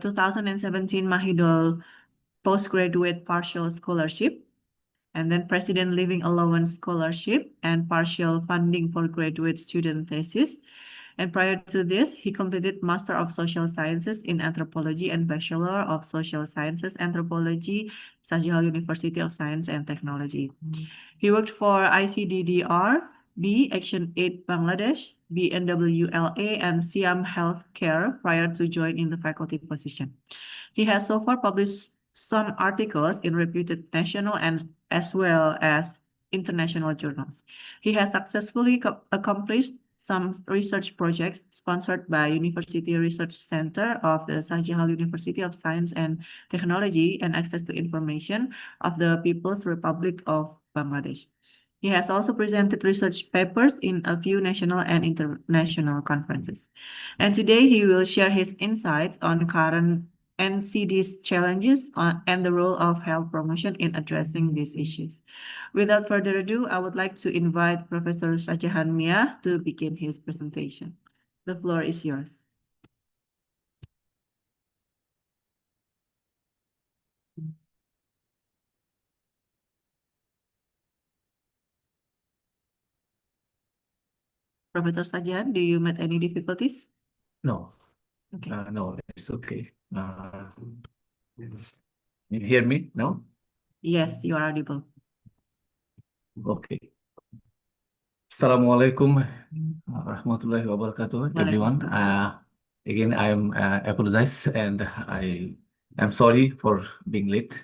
2017 Mahidol Postgraduate Partial Scholarship, and then President Living Allowance Scholarship and partial funding for graduate student thesis. And prior to this, he completed Master of Social Sciences in Anthropology and Bachelor of Social Sciences Anthropology, Sajjal University of Science and Technology. He worked for ICDDR, B, Action Aid Bangladesh, BNWLA, and Siam Healthcare prior to joining the faculty position. He has so far published some articles in reputed national and as well as international journals. He has successfully accomplished some research projects sponsored by University Research Center of the Sajjal University of Science and Technology and Access to Information of the People's Republic of Bangladesh. He has also presented research papers in a few national and international conferences. And today he will share his insights on current NCDs challenges and the role of health promotion in addressing these issues. Without further ado, I would like to invite Professor Shahjahan Mia to begin his presentation. The floor is yours. Professor Shahjahan, do you meet any difficulties? No, Okay. no, it's okay. You hear me now? Yes, you are audible. Okay. Assalamualaikum warahmatullahi wabarakatuh, everyone. Again, I am apologize and I am sorry for being late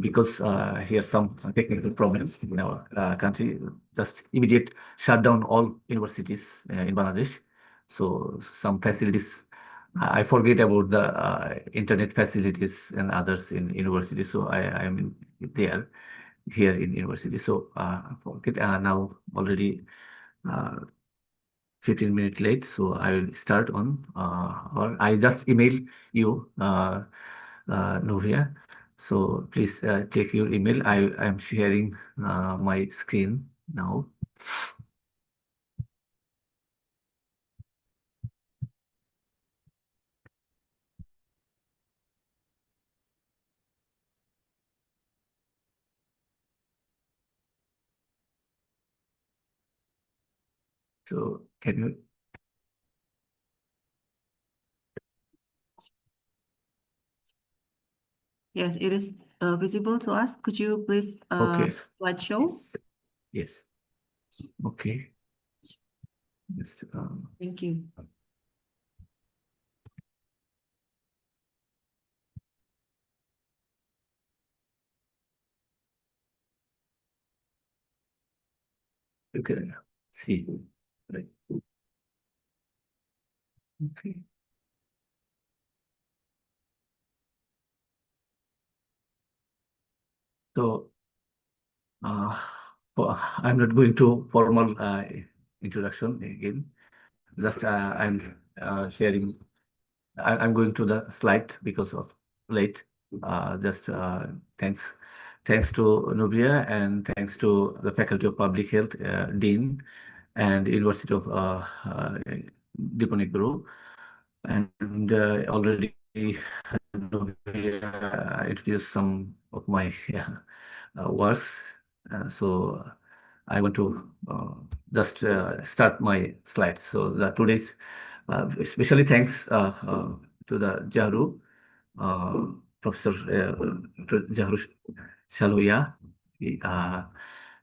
because here's some technical problems in our country. Just immediate shutdown all universities in Bangladesh. So some facilities, I forget about the internet facilities and others in university. So I am there here in university. So forget now already 15 minutes late. So I will start on or I just email you Nuria. So please check your email. I am sharing my screen now. So can you? Yes, it is visible to us. Could you please Okay. slideshow? Yes. Okay. Just, Thank you. you can see. Right. Okay. So I'm not going to formal introduction again. Just I'm sharing. I'm going to the slide because of late. Just thanks to Nubia and thanks to the Faculty of Public Health, Dean, and University of Diponegoro. And already Nubia introduced some of my works. So I want to just start my slides. So the today's especially thanks to the Jahru, Professor Jahru Shaloya, uh,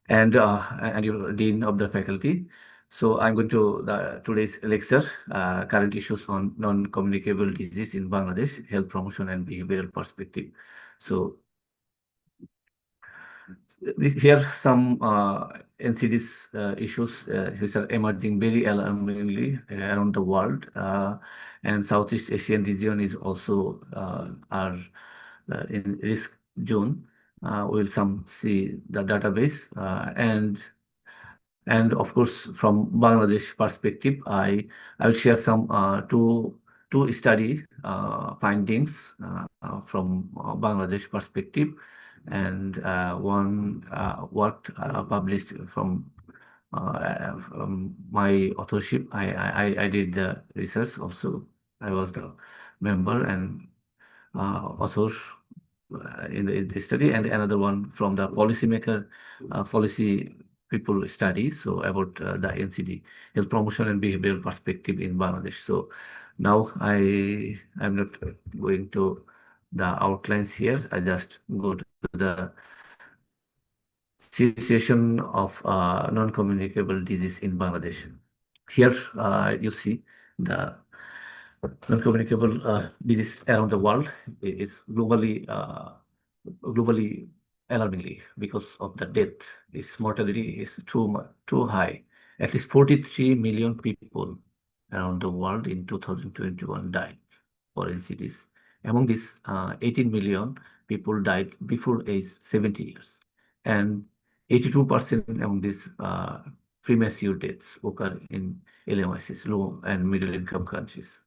and your Dean of the Faculty. So I'm going to today's lecture, current issues on non-communicable disease in Bangladesh, health promotion and behavioral perspective. So here some NCDs issues which are emerging very alarmingly around the world, and Southeast Asian region is also are in risk zone. We'll some see the database and of course from Bangladesh perspective, I will share some two study findings from Bangladesh perspective and one work published from my authorship. I did the research also. I was the member and author in the study, and another one from the policymaker, policy people study, so about the NCD, health promotion and behavioral perspective in Bangladesh. So now I'm not going to the outlines here. I just go to the situation of non-communicable disease in Bangladesh. Here you see the non-communicable disease around the world is globally alarmingly because of the death. Its mortality is too high. At least 43 million people around the world in 2021 died for NCDs. Among these, 18 million people died before age 70 years, and 82% among these premature deaths occur in LMICs, low and middle income countries.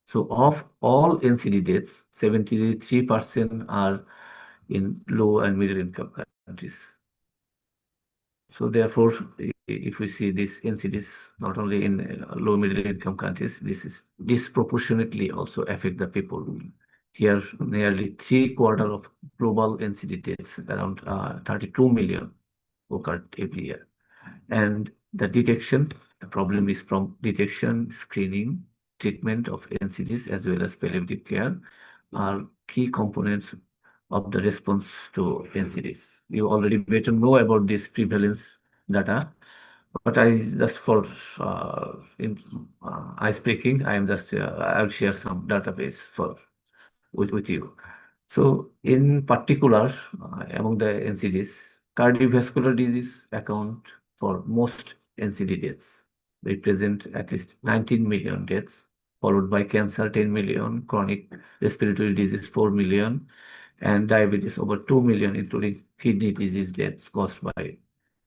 So of all NCD deaths, 73% are in low and middle income countries. So therefore, if we see these NCDs not only in low middle income countries, this is disproportionately also affect the people. Here, nearly 3/4 of global NCD deaths, around 32 million, occurred every year. And the detection, the problem is from detection, screening, treatment of NCDs as well as palliative care are key components of the response to NCDs. You already better know about this prevalence data, but I just for ice breaking, I'll share some database with you. So in particular, among the NCDs, cardiovascular disease account for most NCD deaths, represent at least 19 million deaths, followed by cancer 10 million, chronic respiratory disease 4 million, and diabetes over 2 million, including kidney disease deaths caused by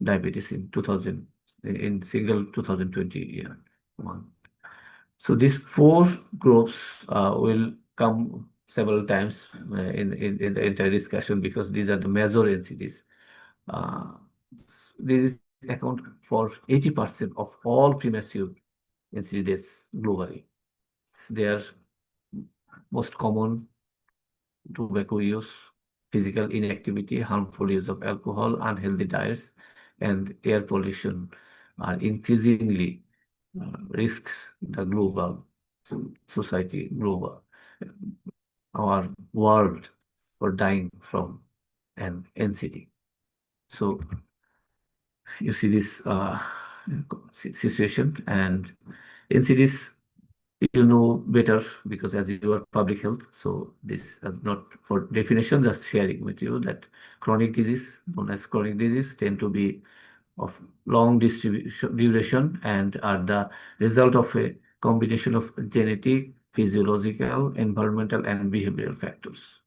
diabetes in 2000 in single 2021. So these four groups will come several times in the entire discussion because these are the major NCDs. Uh, these account for 80% of all premature NCD deaths globally. They are most common: tobacco use, physical inactivity, harmful use of alcohol, unhealthy diets, and air pollution are increasingly risks the global society, our world for dying from an NCD. So you see this situation, and NCDs you know better because as you are public health. So this not for definition, just sharing with you that chronic disease, known as chronic disease, tend to be of long distribution duration and are the result of a combination of genetic, physiological, environmental, and behavioral factors.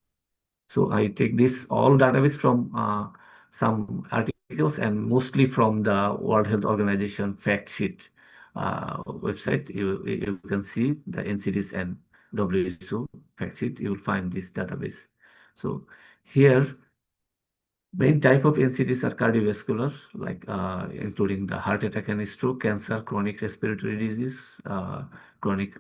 So I take this all database from some articles and mostly from the World Health Organization fact sheet website. You can see the NCDs and WHO fact sheet. You will find this database. So here, main type of NCDs are cardiovascular, like including the heart attack and stroke, cancer, chronic respiratory disease, chronic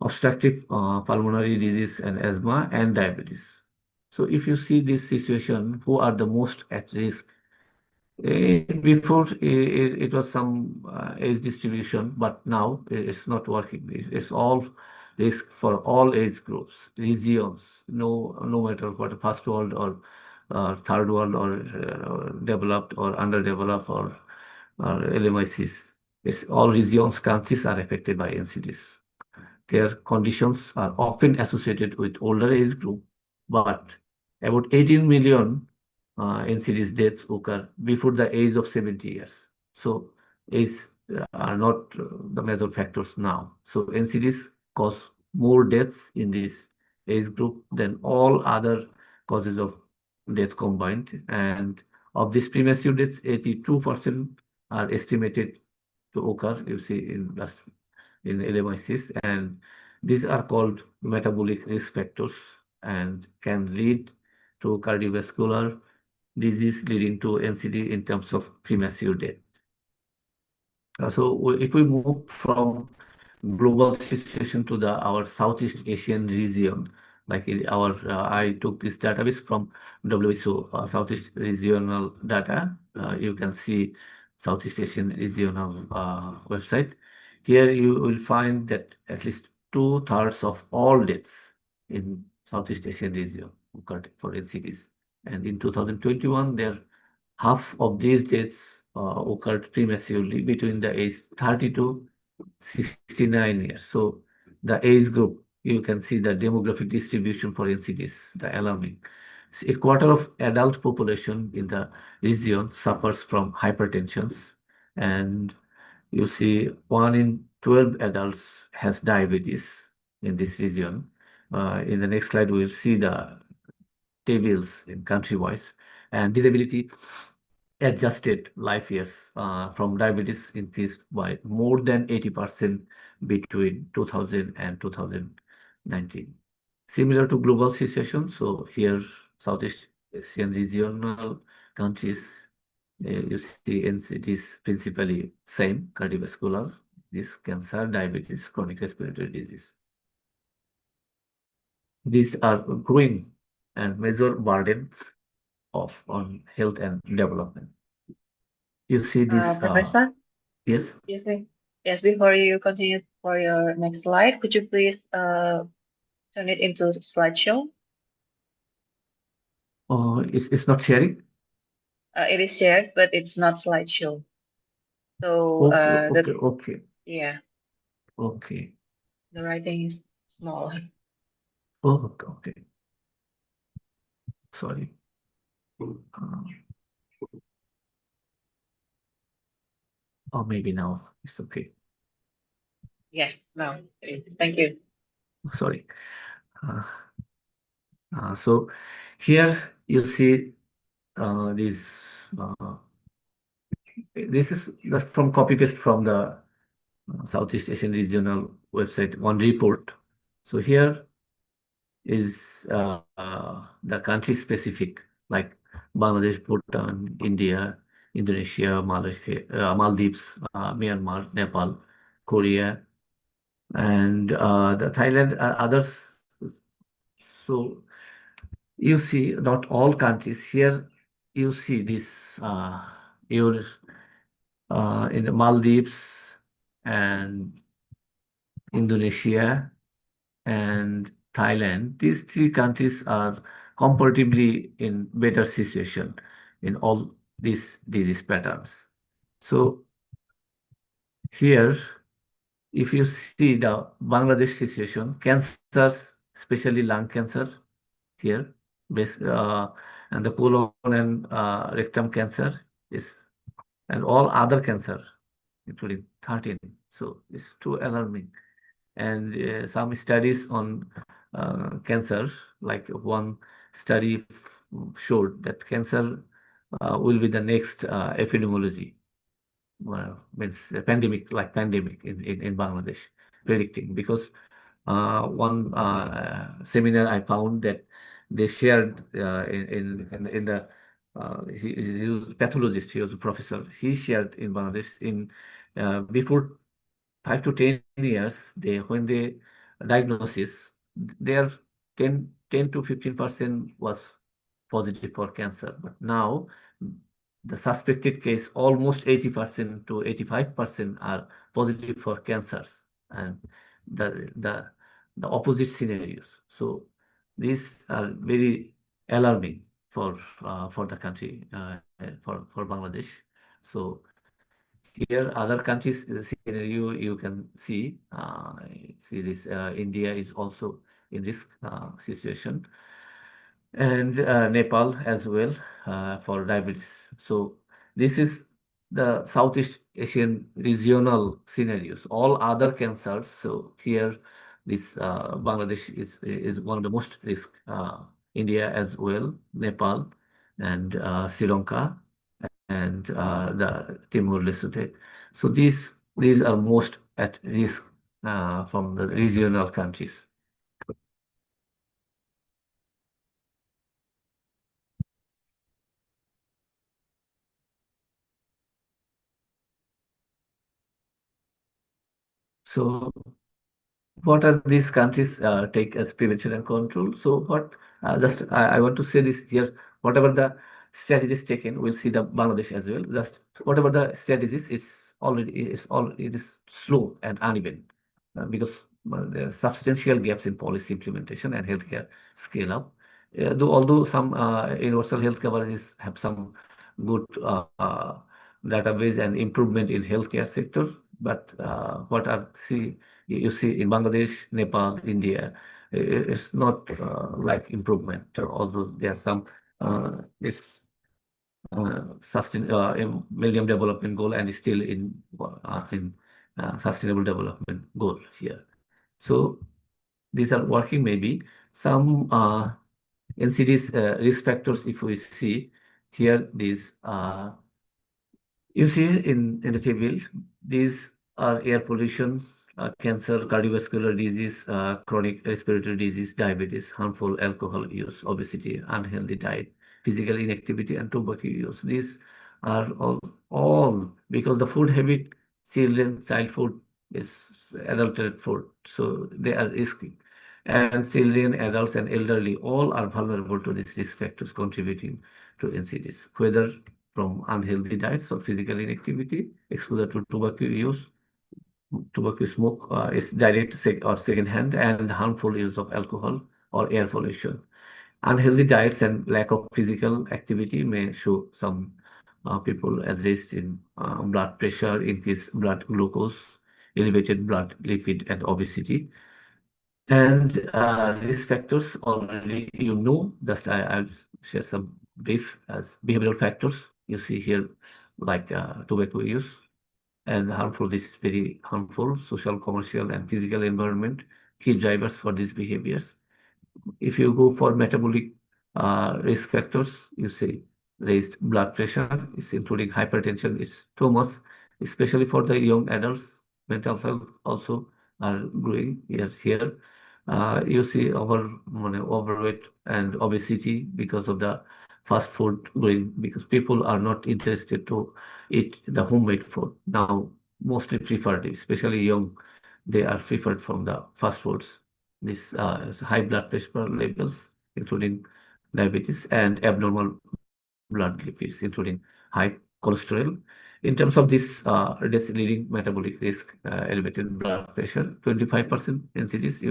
obstructive pulmonary disease and asthma, and diabetes. So if you see this situation, who are the most at risk? Before it was some age distribution, but now it's not working. It's all risk for all age groups, regions, no matter what, first world or third world or developed or underdeveloped or LMICs. It's all regions, countries are affected by NCDs. Their conditions are often associated with older age group, but about 18 million NCDs deaths occur before the age of 70 years. So age are not the major factors now. So NCDs cause more deaths in this age group than all other causes of death combined. And of these premature deaths, 82% are estimated to occur, you see, in LMICs, and these are called metabolic risk factors and can lead to cardiovascular disease leading to NCD in terms of premature death. So if we move from global situation to the our Southeast Asian region. Like I took this database from WHO, Southeast Regional Data. You can see Southeast Asian Regional website. Here you will find that at least two-thirds of all deaths in Southeast Asian region occurred for NCDs. And in 2021, half of these deaths occurred prematurely between the age 30 to 69 years. So the age group, you can see the demographic distribution for NCDs, the alarming. A quarter of adult population in the region suffers from hypertension, and you see 1 in 12 adults has diabetes in this region. In the next slide, we'll see the tables in country-wise, and disability adjusted life years from diabetes increased by more than 80% between 2000 and 2019. Similar to global situation, so here Southeast Asian regional countries, you see NCDs principally same: cardiovascular, this cancer, diabetes, chronic respiratory disease. These are growing and major burden of on health and development. You see this, Professor, yes? excuse me. Yes, before you continue for your next slide, could you please turn it into slideshow? It's not sharing? It is shared, but it's not slideshow. So Okay, the okay, okay, yeah, okay. the writing is small. Oh, okay, okay. Sorry. Uh, or maybe now it's okay. Yes, no. Thank you. Sorry. Uh, so here you see this. This is just from copy paste from the Southeast Asian Regional website, one report. So here is the country specific, like Bangladesh, Bhutan, India, Indonesia, Malaysia, Maldives, Myanmar, Nepal, Korea, and the Thailand, others. So you see, not all countries here. You see this your in the Maldives and Indonesia and Thailand. These three countries are comparatively in better situation in all these disease patterns. So here, if you see the Bangladesh situation, cancers, especially lung cancer here, and the colon and rectum cancer is, and all other cancer, including 13. So it's too alarming. And some studies on cancer, like one study showed that cancer will be the next epidemiology, means a pandemic, like pandemic in Bangladesh, predicting. Because one seminar I found that they shared in the he was a pathologist, he was a professor, he shared in Bangladesh in before 5 to 10 years, they when they diagnosis, their 10 to 15% was positive for cancer. But now the suspected case, almost 80% to 85% are positive for cancers, and the opposite scenarios. So these are very alarming for the country, for Bangladesh. So here, other countries scenario you can see this. India is also in this situation, and Nepal as well for diabetes. So this is the Southeast Asian regional scenarios. All other cancers. So here, this Bangladesh is one of the most risk. India as well, Nepal, and Sri Lanka, and the Timor-Leste. So these are most at risk from the regional countries. So what are these countries take as prevention and control? So what just I want to say this here, whatever the strategies taken, we'll see the Bangladesh as well. Just whatever the strategies, it is slow and uneven because there are substantial gaps in policy implementation and healthcare scale up. Although some universal health coverages have some good database and improvement in healthcare sector, but what are see you see in Bangladesh, Nepal, India, it's not like improvement. Although there are some it's Millennium Development Goal and still in Sustainable Development Goal here. So these are working maybe some NCDs risk factors. If we see here, these you see in the table, these are air pollution, cancer, cardiovascular disease, chronic respiratory disease, diabetes, harmful alcohol use, obesity, unhealthy diet, physical inactivity, and tobacco use. These are all because the food habit, child food is adulterated food, so they are risky. And children, adults, and elderly all are vulnerable to these risk factors contributing to NCDs, whether from unhealthy diets or physical inactivity, exposure to tobacco use, tobacco smoke is direct or second hand, and harmful use of alcohol or air pollution. Unhealthy diets and lack of physical activity may show some people as risk in blood pressure, increased blood glucose, elevated blood lipid, and obesity. And risk factors already just I'll share some brief as behavioral factors. You see here like tobacco use and harmful, this is very harmful, social, commercial, and physical environment, key drivers for these behaviors. If you go for metabolic risk factors, you see raised blood pressure, is including hypertension, is too much, especially for the young adults. Mental health also are growing here. You see overweight and obesity because of the fast food growing, because people are not interested to eat the homemade food now, mostly preferred, especially young, they are preferred from the fast foods. This high blood pressure levels, including diabetes, and abnormal blood lipids, including high cholesterol. In terms of this, it is leading metabolic risk, elevated blood pressure, 25% NCDs,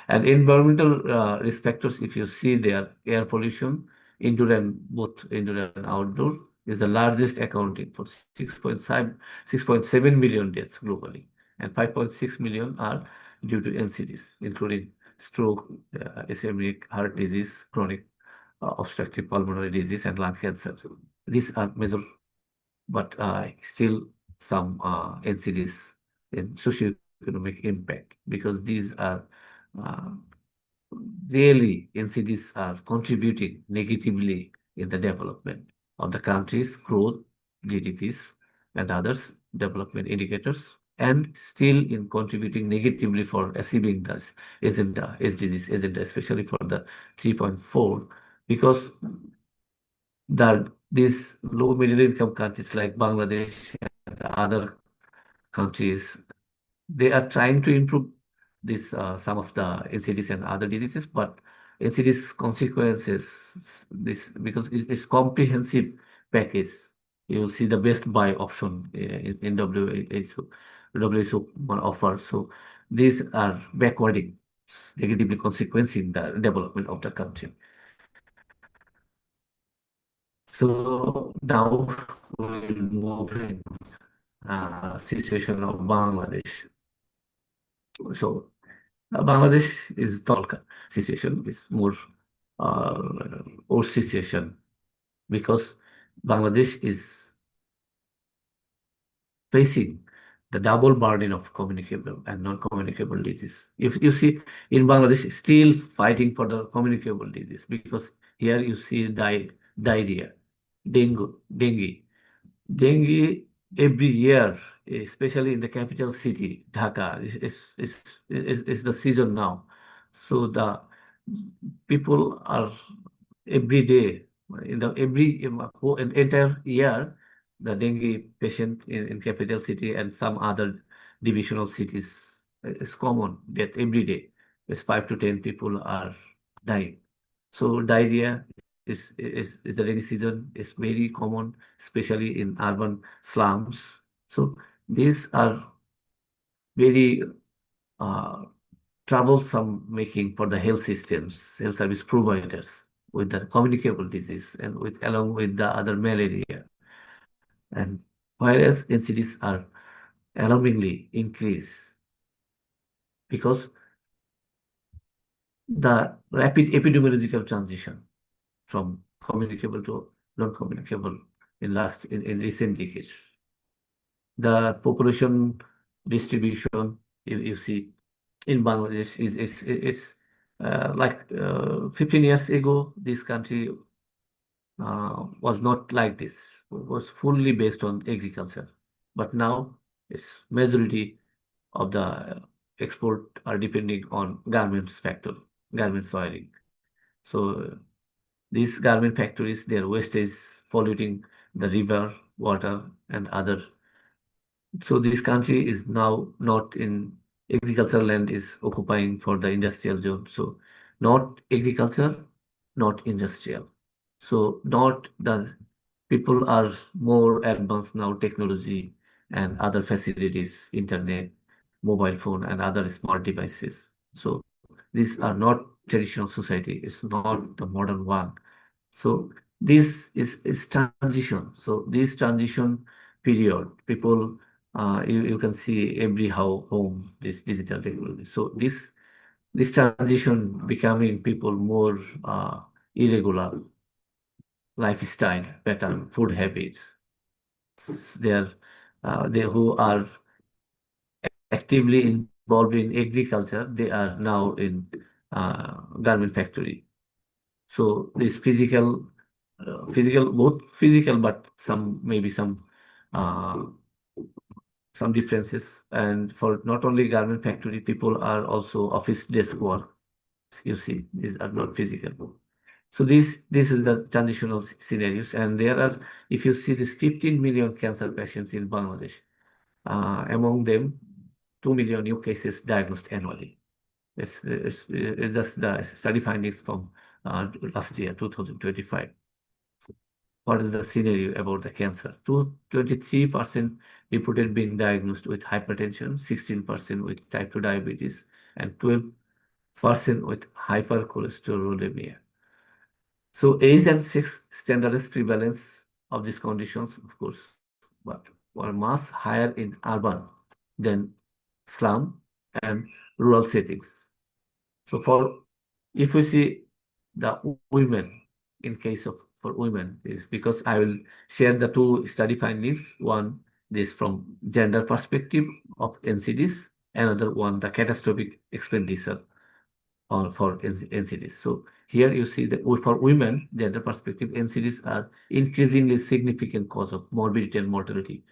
and environmental risk factors. If you see there, air pollution, both indoor and outdoor, is the largest, accounting for 6.7 million deaths globally, and 5.6 million are due to NCDs, including stroke, ischemic heart disease, chronic obstructive pulmonary disease, and lung cancer. These are major, but still some NCDs in socioeconomic impact, because these are uh, really NCDs are contributing negatively in the development of the country's growth, GDPs, and others development indicators, and still in contributing negatively for achieving this SDGs agenda, especially for the 3.4, because these low middle income countries like Bangladesh and other countries, they are trying to improve this some of the NCDs and other diseases, but NCDs consequences, this because it's comprehensive package. You will see the best buy option in WHO offer. So these are backwarding, negatively consequencing the development of the country. So now we will move in situation of Bangladesh. So Bangladesh is not situation, it's more worse situation, because Bangladesh is facing the double burden of communicable and non-communicable disease. If you see in Bangladesh, still fighting for the communicable disease, because here you see diarrhea, dengue, dengue every year, especially in the capital city, Dhaka, is the season now. So the people are every day, in entire year, the dengue patient in capital city and some other divisional cities is common death every day. It's 5 to 10 people are dying. So diarrhea is the rainy season is very common, especially in urban slums. So these are very uh, troublesome making for the health systems, health service providers with the communicable disease and with along with the other malaria. And whereas NCDs are alarmingly increase because the rapid epidemiological transition from communicable to non-communicable in recent decades. The population distribution you see in Bangladesh is like 15 years ago, this country was not like this. It was fully based on agriculture, but now it's majority of the export are depending on garments factor, garment soiling. So these garment factories, their waste is polluting the river, water, and other. So this country is now not in agricultural land is occupying for the industrial zone. So not agriculture, not industrial. So not the people are more advanced now technology and other facilities, internet, mobile phone and other smart devices. So these are not traditional society. It's not the modern one. So this is transition. So this transition period, people you can see every home this digital technology. So this transition becoming people more irregular lifestyle pattern, food habits. They are they who are actively involved in agriculture, they are now in garment factory. So this physical, both physical, but maybe uh, some differences. And for not only garment factory, people are also office desk work. You see, these are not physical. So this is the transitional scenarios, and there are, if you see this 15 million cancer patients in Bangladesh, among them 2 million new cases diagnosed annually. It's just the study findings from last year, 2025. What is the scenario about the cancer? 23% reported being diagnosed with hypertension, 16% with type 2 diabetes, and 12% with hypercholesterolemia. So age and sex standardized prevalence of these conditions, of course, but were much higher in urban than slum and rural settings. So if we see the women in case of for women is because I will share the two study findings. One is from gender perspective of NCDs, another one the catastrophic expenditure for NCDs. So here you see that for women, gender perspective, NCDs are increasingly significant cause of morbidity and mortality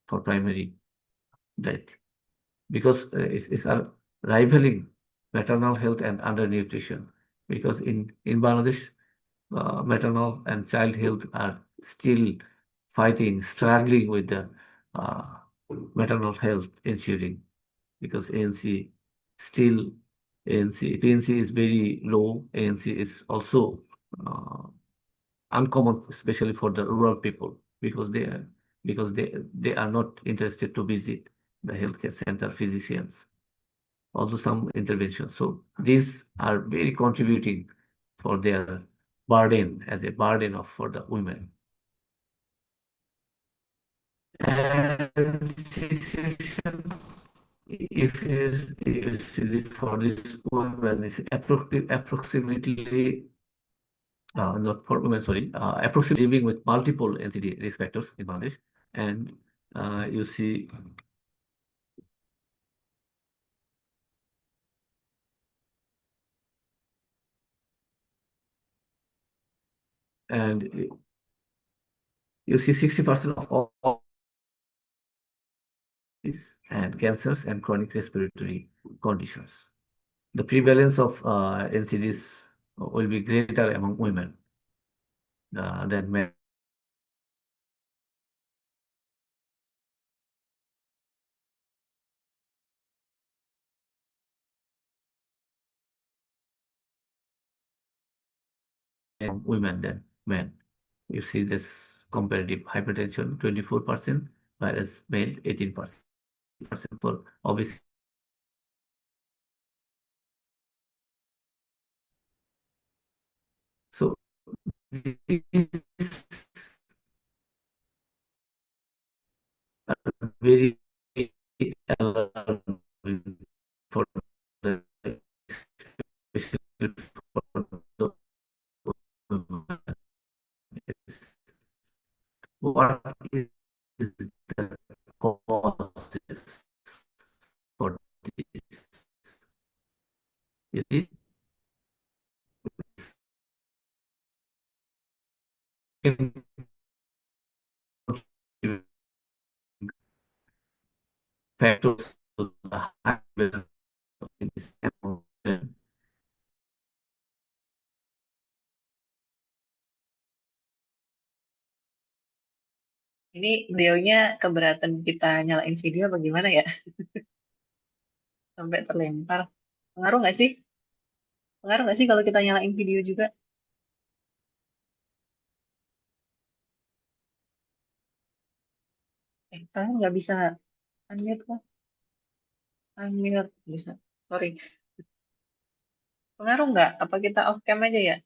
for primary death because it's a rivaling maternal health and undernutrition because in Bangladesh maternal and child health are still fighting, struggling with the uh, maternal health ensuring because ANC still PNC is very low. ANC is also uh, uncommon, especially for the rural people because they are not interested to visit the healthcare center physicians. Also some interventions. So these are very contributing for their burden as a burden of for the women. And situation, if you see this for this women, is approximately not for women, sorry, approximately living with multiple NCD risk factors in Bangladesh, and you see. And you see 60% of all these and cancers and chronic respiratory conditions. The prevalence of NCDs will be greater among women than men. women than men. You see this comparative hypertension 24%, whereas male 18% for obesity. So these are very alarming for the especially for the women. What is the causes for this? You see, can factors to the high level in this emotion. Ini beliaunya keberatan kita nyalain video bagaimana ya? Sampai terlempar. Pengaruh nggak sih? Pengaruh nggak sih kalau kita nyalain video juga? Kalian nggak bisa unmute kok. Unmute bisa. Sorry. Pengaruh nggak? Apa kita off cam aja ya?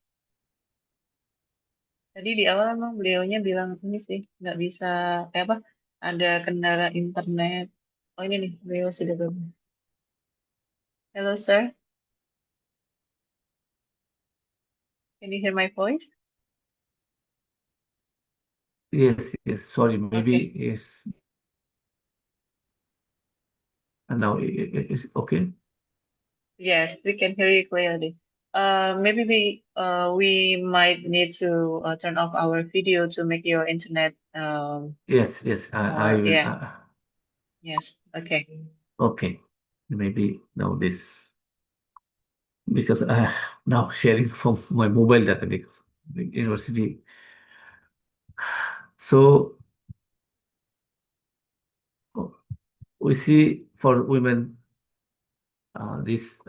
Tadi di awal emang beliaunya bilang ini sih nggak bisa apa? Ada kendala internet. Oh ini nih beliau sudah gabung. Hello sir, can you hear my voice? Yes, yes. Sorry, maybe Okay. yes. And now is okay. Yes, we can hear you clearly. Maybe we might need to turn off our video to make your internet Yes, yes. I more, will. yeah. Yes. Okay. Okay. Maybe now this because I now sharing from my mobile data because the university. So we see for women this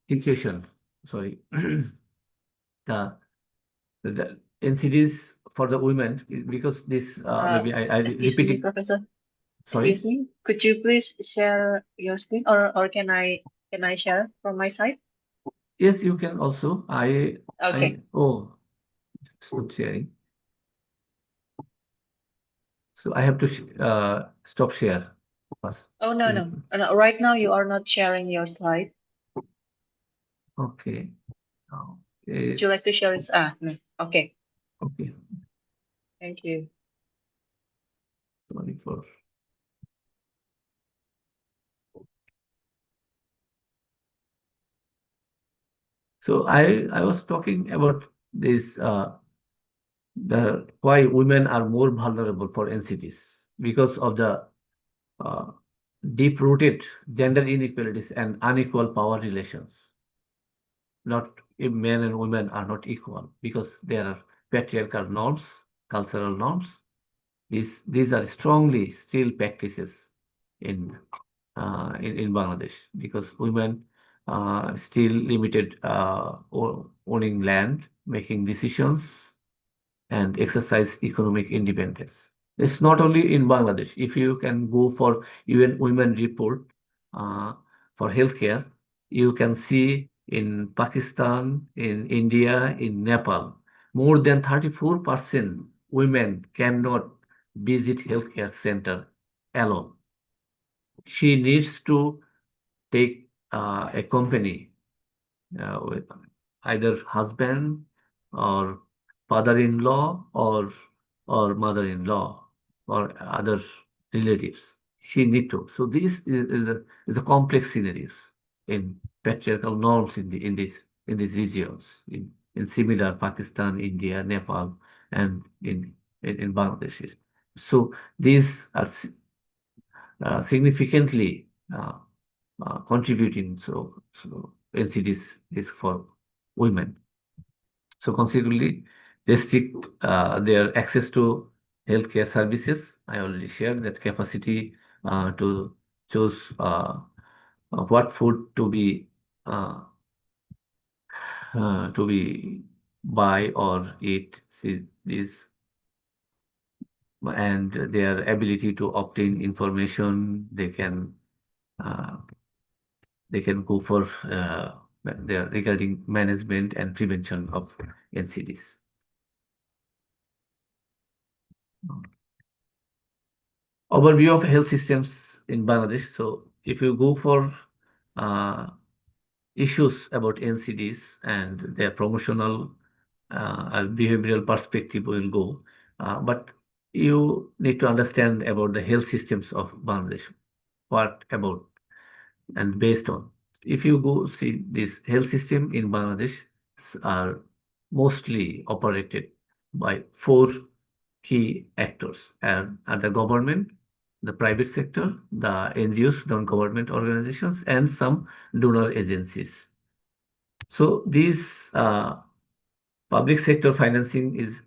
situation. Sorry, the NCDs for the women because this maybe I Excuse repeat me, it. Professor. Sorry. Excuse me. Could you please share your screen, or can I share from my side? Yes, you can also. Okay. Oh, stop sharing. So I have to stop share first. Oh no Is it no. No. Right now you are not sharing your slide. okay? Now Would you like to is share it? No. Okay. okay. Thank you. Sorry for. So I was talking about this the why women are more vulnerable for NCTs because of the uh, deep-rooted gender inequalities and unequal power relations. Not if men and women are not equal because there are patriarchal norms, cultural norms. These are strongly still practices in in Bangladesh because women still limited owning land, making decisions, and exercise economic independence. It's not only in Bangladesh. If you can go for UN Women Report uh, for healthcare, you can see in Pakistan, in India, in Nepal, more than 34% women cannot visit healthcare center alone. She needs to take a company with either husband or father-in-law or mother-in-law or other relatives. She need to. So this is a complex scenarios in patriarchal norms in these regions in similar Pakistan, India, Nepal, and in Bangladesh. So these are significantly contributing so NCDs is for women. So consequently, restrict their access to healthcare services. I already shared that capacity to choose what food uh, to be buy or eat these, and their ability to obtain information, uh, they can go for their regarding management and prevention of NCDs. Overview of health systems in Bangladesh. So if you go for uh, issues about NCDs and their promotional and behavioral perspective will go, but you need to understand about the health systems of Bangladesh. What about and based on. If you go see this health system in Bangladesh are mostly operated by four key actors and are the government, the private sector, the NGOs, non-government organizations, and some donor agencies. So these public sector financing is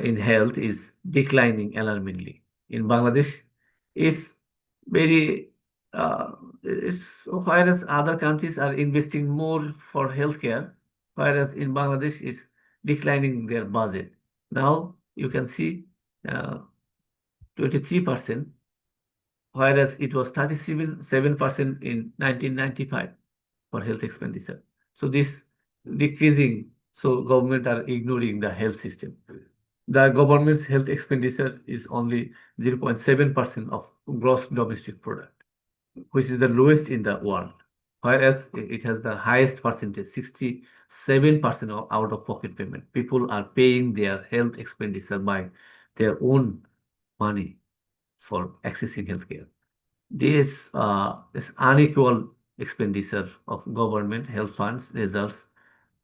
in health is declining alarmingly. In Bangladesh, it's very whereas other countries are investing more for healthcare, whereas in Bangladesh it's declining their budget. Now you can see 23%, whereas it was 37% in 1995 for health expenditure. So this decreasing, so government are ignoring the health system. The government's health expenditure is only 0.7% of gross domestic product, which is the lowest in the world, whereas it has the highest percentage, 67% of out-of-pocket payment. People are paying their health expenditure by their own money for accessing healthcare. This unequal expenditure of government health funds results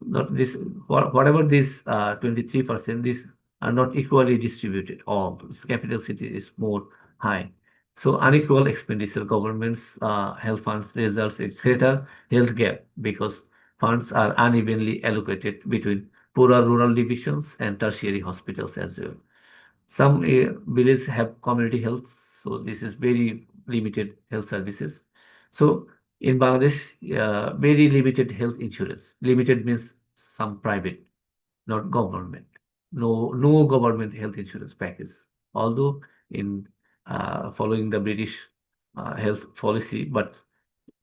not this whatever this 23%, these are not equally distributed. All this capital city is more high. So unequal expenditure, government's health funds results in greater health gap because funds are unevenly allocated between poorer rural divisions and tertiary hospitals as well. Some villages have community health, so this is very limited health services. So in Bangladesh, very limited health insurance. Limited means some private, not government. No government health insurance package. Although in following the British health policy, but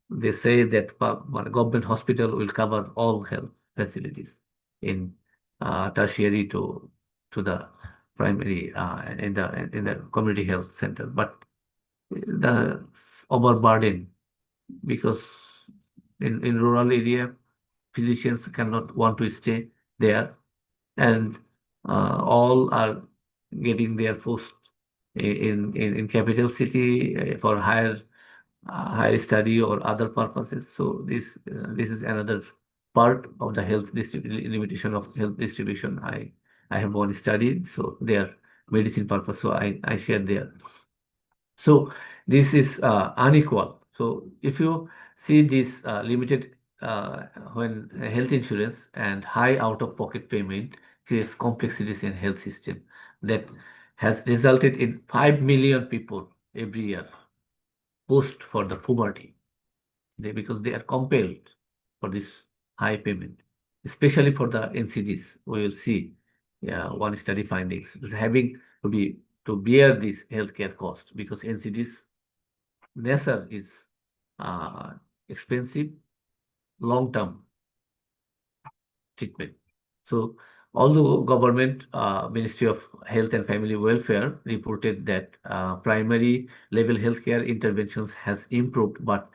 they say that government hospital will cover all health facilities in tertiary to the primary in the community health center, but the overburden because in rural area physicians cannot want to stay there, and all are getting their post in capital city for higher study or other purposes. So this is another part of the limitation of health distribution. I have one study, so their medicine purpose. So I share there. So this is unequal. So if you see this limited when health insurance and high out-of-pocket payment creates complexities in health system that has resulted in 5 million people every year post for the poverty. Because they are compelled for this high payment, especially for the NCDs. We will see one study findings is having to bear this healthcare cost because NCDs nature is uh, expensive long-term treatment. So although government Ministry of Health and Family Welfare reported that primary level healthcare interventions has improved, but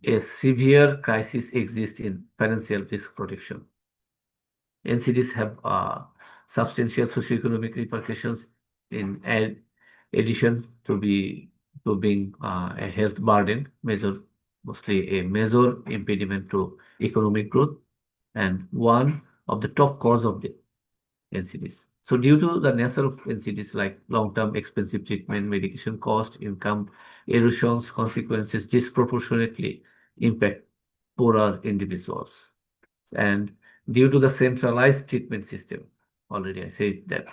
a severe crisis exists in financial risk protection. NCDs have substantial socioeconomic repercussions in addition to being a health burden, mostly a major impediment to economic growth, and one of the top cause of the NCDs. So due to the nature of NCDs like long-term expensive treatment, medication cost, income erosions, consequences disproportionately impact poorer individuals. And due to the centralized treatment system, already I said that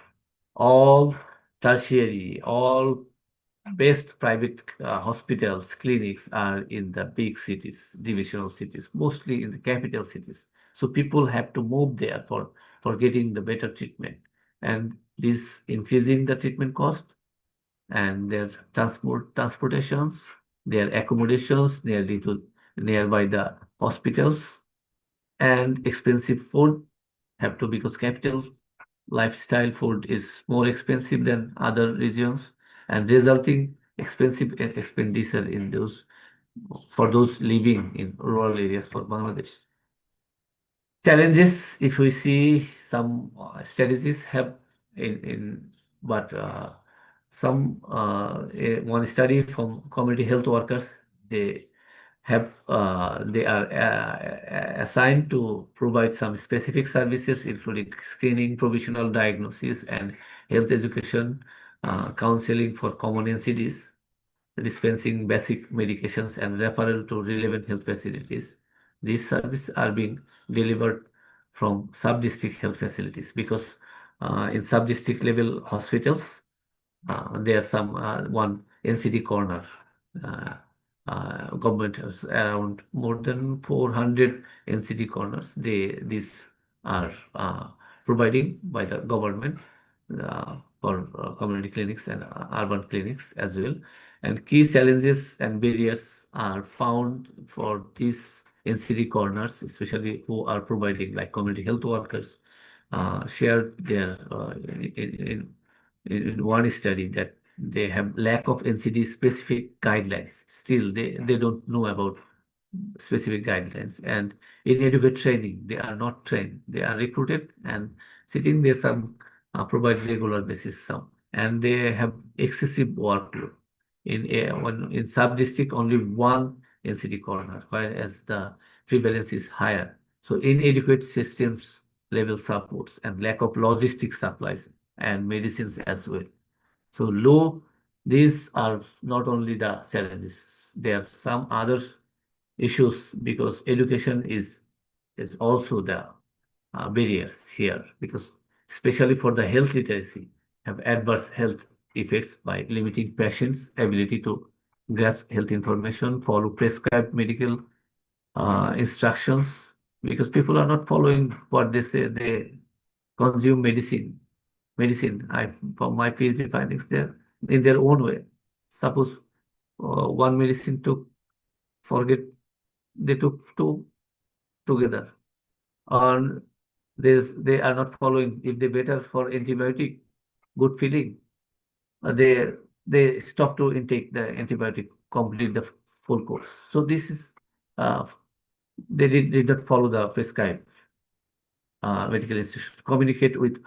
all tertiary, all best private hospitals, clinics are in the big cities, divisional cities, mostly in the capital cities. So people have to move there for for getting the better treatment. And this increasing the treatment cost and their transportations, their accommodations nearby the hospitals, and expensive food have to, because capital lifestyle food is more expensive than other regions, and resulting expensive expenditure in those for those living in rural areas for Bangladesh. Challenges, if we see some strategies have in but one study from community health workers, they they are assigned to provide some specific services, including screening, provisional diagnosis, and health education, counseling for common NCDs, dispensing basic medications, and referral to relevant health facilities. These services are being delivered from sub-district health facilities, because in sub-district level hospitals, there's some one NCD corner. Uh, Government has around more than 400 NCD corners. These are providing by the government for community clinics and urban clinics as well. And key challenges and barriers are found for these NCD corners, especially who are providing, like community health workers, shared their in one study that they have lack of NCD specific guidelines. Still, they don't know about specific guidelines. And in educate training, they are not trained. They are recruited and sitting there, some provide regular basis some, and they have excessive workload. In sub district, only one NCD corner, whereas the prevalence is higher. So inadequate systems level supports and lack of logistic supplies and medicines as well. So these are not only the challenges, there are some other issues, because education is also the barriers here, because especially for the health literacy have adverse health effects by limiting patients' ability to grasp health information, follow prescribed medical instructions, because people are not following what they say. They consume medicine. I from my PhD findings there in their own way. Suppose one medicine took forget they took two together, or they are not following. If they better for antibiotic, good feeling, they stop to intake the antibiotic, complete the full course. So this is uh, they did not follow the prescribed medical institution. Communicate with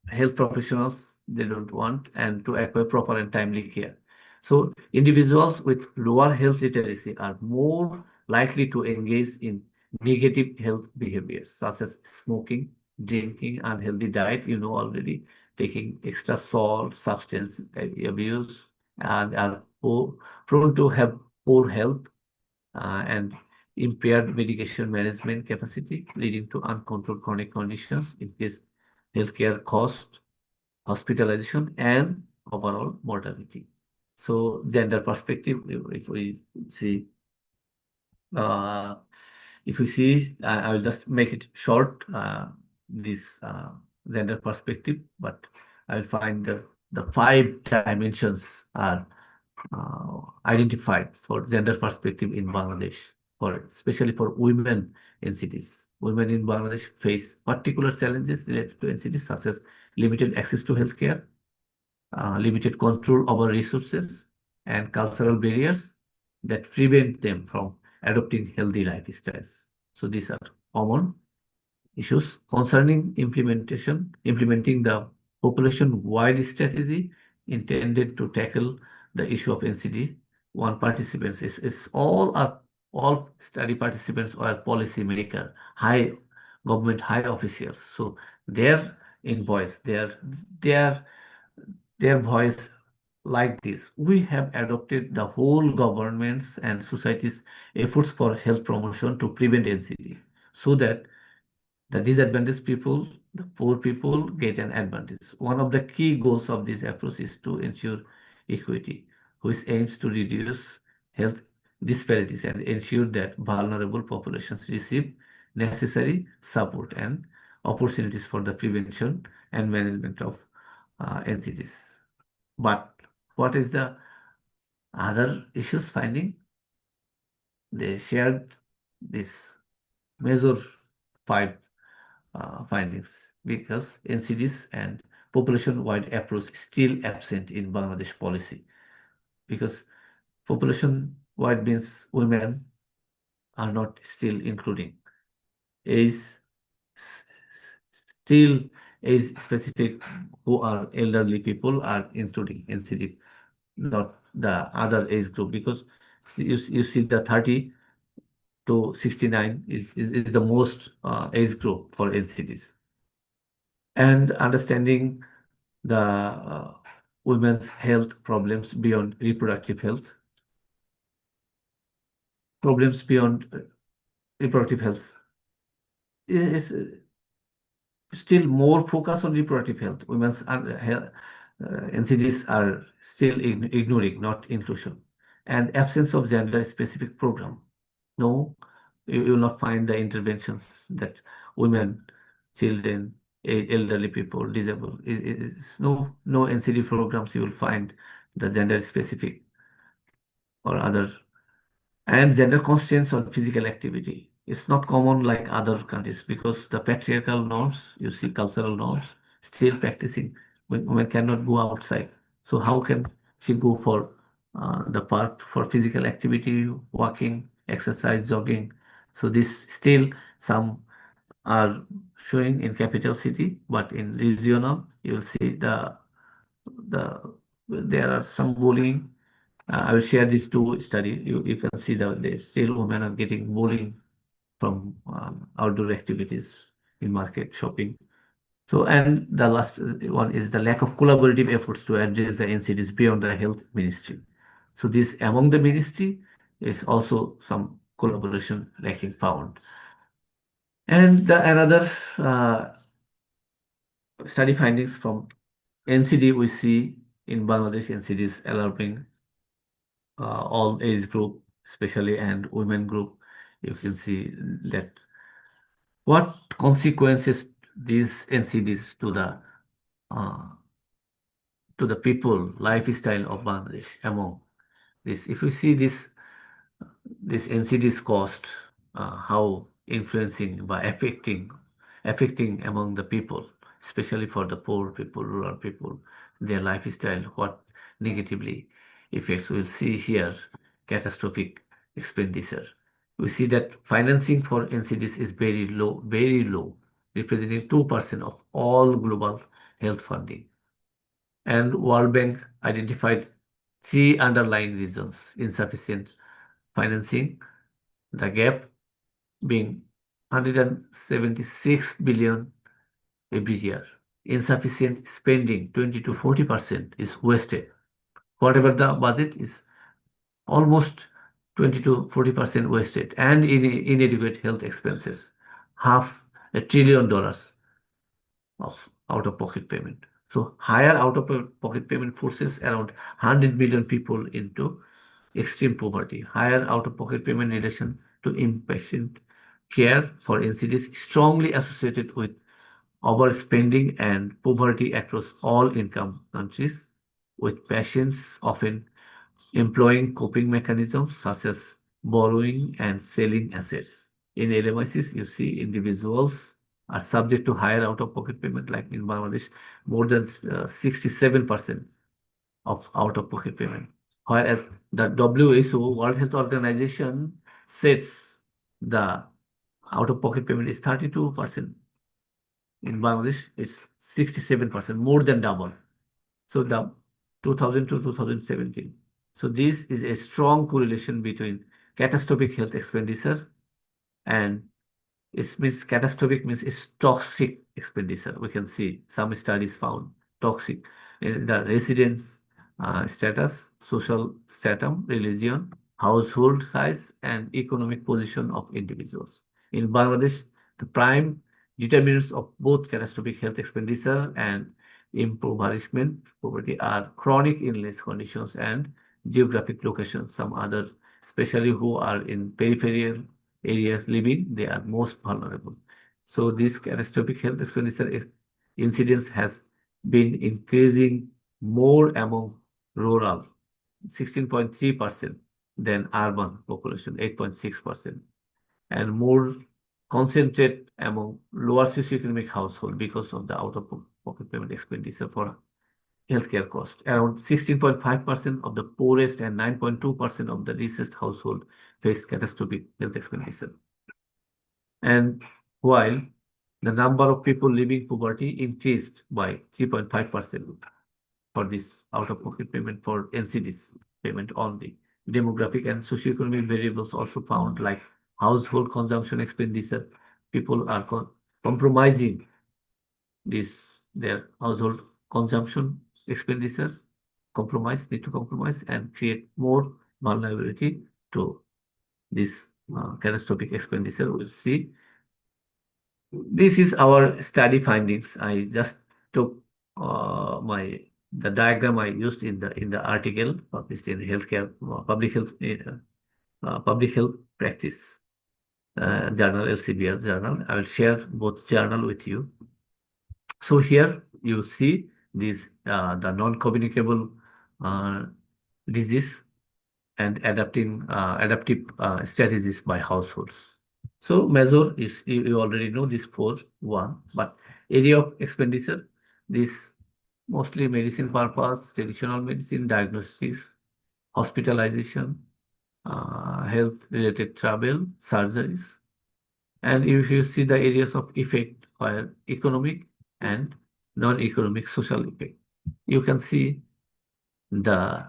health professionals they don't want, and to acquire proper and timely care. So individuals with lower health literacy are more likely to engage in negative health behaviors such as smoking, drinking, unhealthy diet, already, taking extra salt, substance abuse, and are prone to have poor health and impaired medication management capacity, leading to uncontrolled chronic conditions, increased healthcare cost, hospitalization, and overall mortality. So, gender perspective, if we see, uh, I will just make it short. This gender perspective, but I'll find the five dimensions are identified for gender perspective in Bangladesh, especially for women NCTs. Women in Bangladesh face particular challenges related to NCTs, such as limited access to healthcare, limited control over resources, and cultural barriers that prevent them from adopting healthy lifestyles. So these are common issues concerning implementing the population-wide strategy intended to tackle the issue of NCD. One participants is all study participants are policy maker, high government high officials. So their invoice, their voice like this. We have adopted the whole government's and society's efforts for health promotion to prevent NCD, so that the disadvantaged people, the poor people get an advantage. One of the key goals of this approach is to ensure equity, which aims to reduce health disparities and ensure that vulnerable populations receive necessary support and opportunities for the prevention and management of NCDs. But what is the other issues finding? They shared this major five findings because NCDs and population-wide approach still absent in Bangladesh policy, because population-wide means women are not still including. Age still age specific who are elderly people are including NCD, not the other age group, because you see the 30 to 69 is the most age group for NCDs. And understanding the women's health problems beyond reproductive health, problems beyond reproductive health is still more focus on reproductive health. Women's NCDs are still ignoring, not inclusion. And absence of gender-specific program. No, you will not find the interventions that women, children, elderly people, disabled. No NCD programs you will find the gender-specific or other, and gender constraints on physical activity. It's not common like other countries because the patriarchal norms, you see cultural norms, still practicing. Women cannot go outside. So how can she go for the park for physical activity, walking, exercise, jogging? So this still some are showing in capital city, but in regional, you will see the there are some bullying. I will share these two studies. You can see that still women are getting bullying from outdoor activities in market shopping. So, and the last one is the lack of collaborative efforts to address the NCDs beyond the health ministry. So this among the ministry is also some collaboration lacking found. And another study findings from NCD we see in Bangladesh, NCDs alarming all age group, especially and women group. You can see that what consequences these NCDs uh, to the people lifestyle of Bangladesh among this. If you see this NCDs cost, how influencing by affecting among the people, especially for the poor people, rural people, their lifestyle, what negatively effects. We'll see here catastrophic expenditure. We see that financing for NCDs is very low, representing 2% of all global health funding. And World Bank identified three underlying reasons: insufficient financing, the gap being 176 billion every year. Insufficient spending, 20 to 40% is wasted. Whatever the budget is, almost 20 to 40% wasted, and inadequate health expenses, $500 billion of out-of-pocket payment. So higher out-of-pocket payment forces around 100 million people into extreme poverty. Higher out-of-pocket payment in relation to inpatient care for NCDs strongly associated with overspending and poverty across all income countries, with patients often employing coping mechanisms such as borrowing and selling assets. In LMICs, you see individuals are subject to higher out-of-pocket payment, like in Bangladesh, more than 67% of out-of-pocket payment. Whereas the WHO, World Health Organization, sets the out-of-pocket payment is 32%. In Bangladesh, it's 67%, more than double. So the 2000 to 2017. So this is a strong correlation between catastrophic health expenditure and it means catastrophic means it's toxic expenditure. We can see some studies found toxic in the residence status, social stratum, religion, household size, and economic position of individuals. In Bangladesh, the prime determinants of both catastrophic health expenditure and impoverishment poverty are chronic illness conditions and geographic locations. Some other, especially who are in peripheral areas living, they are most vulnerable. So this catastrophic health expenditure incidence has been increasing more among rural, 16.3%, than urban population, 8.6%, and more concentrated among lower socioeconomic household because of the out-of-pocket payment expenditure for healthcare costs. Around 16.5% of the poorest and 9.2% of the richest household face catastrophic health expenditure. And while the number of people living poverty increased by 3.5% for this out-of-pocket payment for NCDs payment only. Demographic and socioeconomic variables also found, like household consumption expenditure. People are compromising their household consumption expenditure, need to compromise and create more vulnerability to this catastrophic expenditure. We'll see. This is our study findings. I just took the diagram I used in the article published in healthcare public health practice journal, LCBR journal. I will share both journal with you. So here you see this the non-communicable disease and adaptive strategies by households. So measure is you already know this 4.1, but area of expenditure, this mostly medicine purpose, traditional medicine, diagnostics, hospitalization, health related travel, surgeries. And if you see the areas of effect where economic and non-economic social effect, you can see the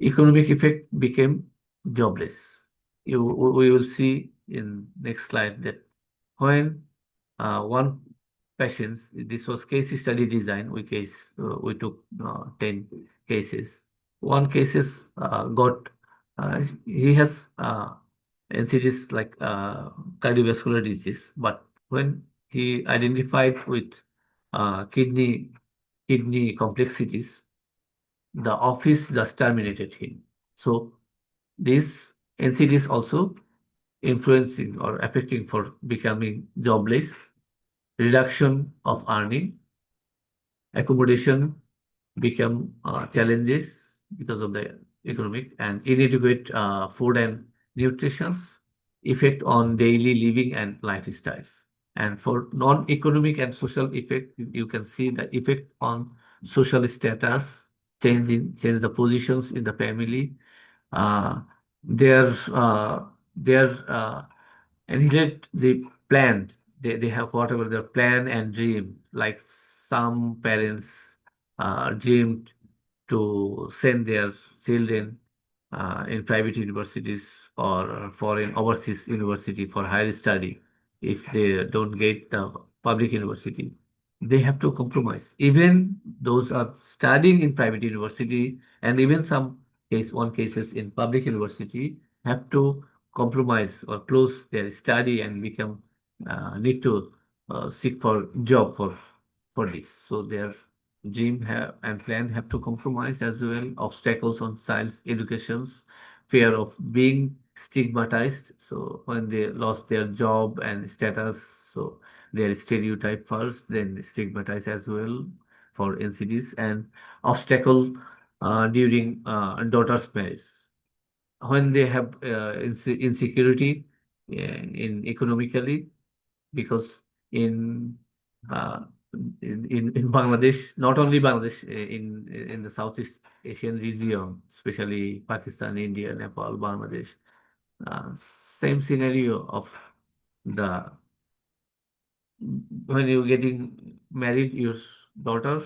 economic effect became jobless. We will see in next slide that when one patients, this was case study design, we took 10 cases. One cases got he has NCDs like cardiovascular disease, but when he identified with kidney complexities, the office just terminated him. So these NCDs also influencing or affecting for becoming jobless, reduction of earning, accommodation become challenges because of the economic and inadequate food and nutrition, effect on daily living and lifestyles. And for non-economic and social effect, you can see the effect on social status, change the positions in the family, uh, their uh, their inherit the plans. They have whatever their plan and dream. Like some parents dreamed to send their children in private universities or foreign overseas university for higher study. If they don't get the public university, they have to compromise. Even those are studying in private university, and even some one cases in public university have to compromise or close their study and become need to seek for job for this. So their dream and plan have to compromise as well. Obstacles on child's educations, fear of being stigmatized. So when they lost their job and status, so they are stereotyped first, then stigmatized as well for NCDs, and obstacle during daughter's marriage. When they have insecurity in economically, because in uh, in Bangladesh, not only Bangladesh, in the Southeast Asian region, especially Pakistan, India, Nepal, Bangladesh, uh, same scenario of the when you're getting married, your daughters,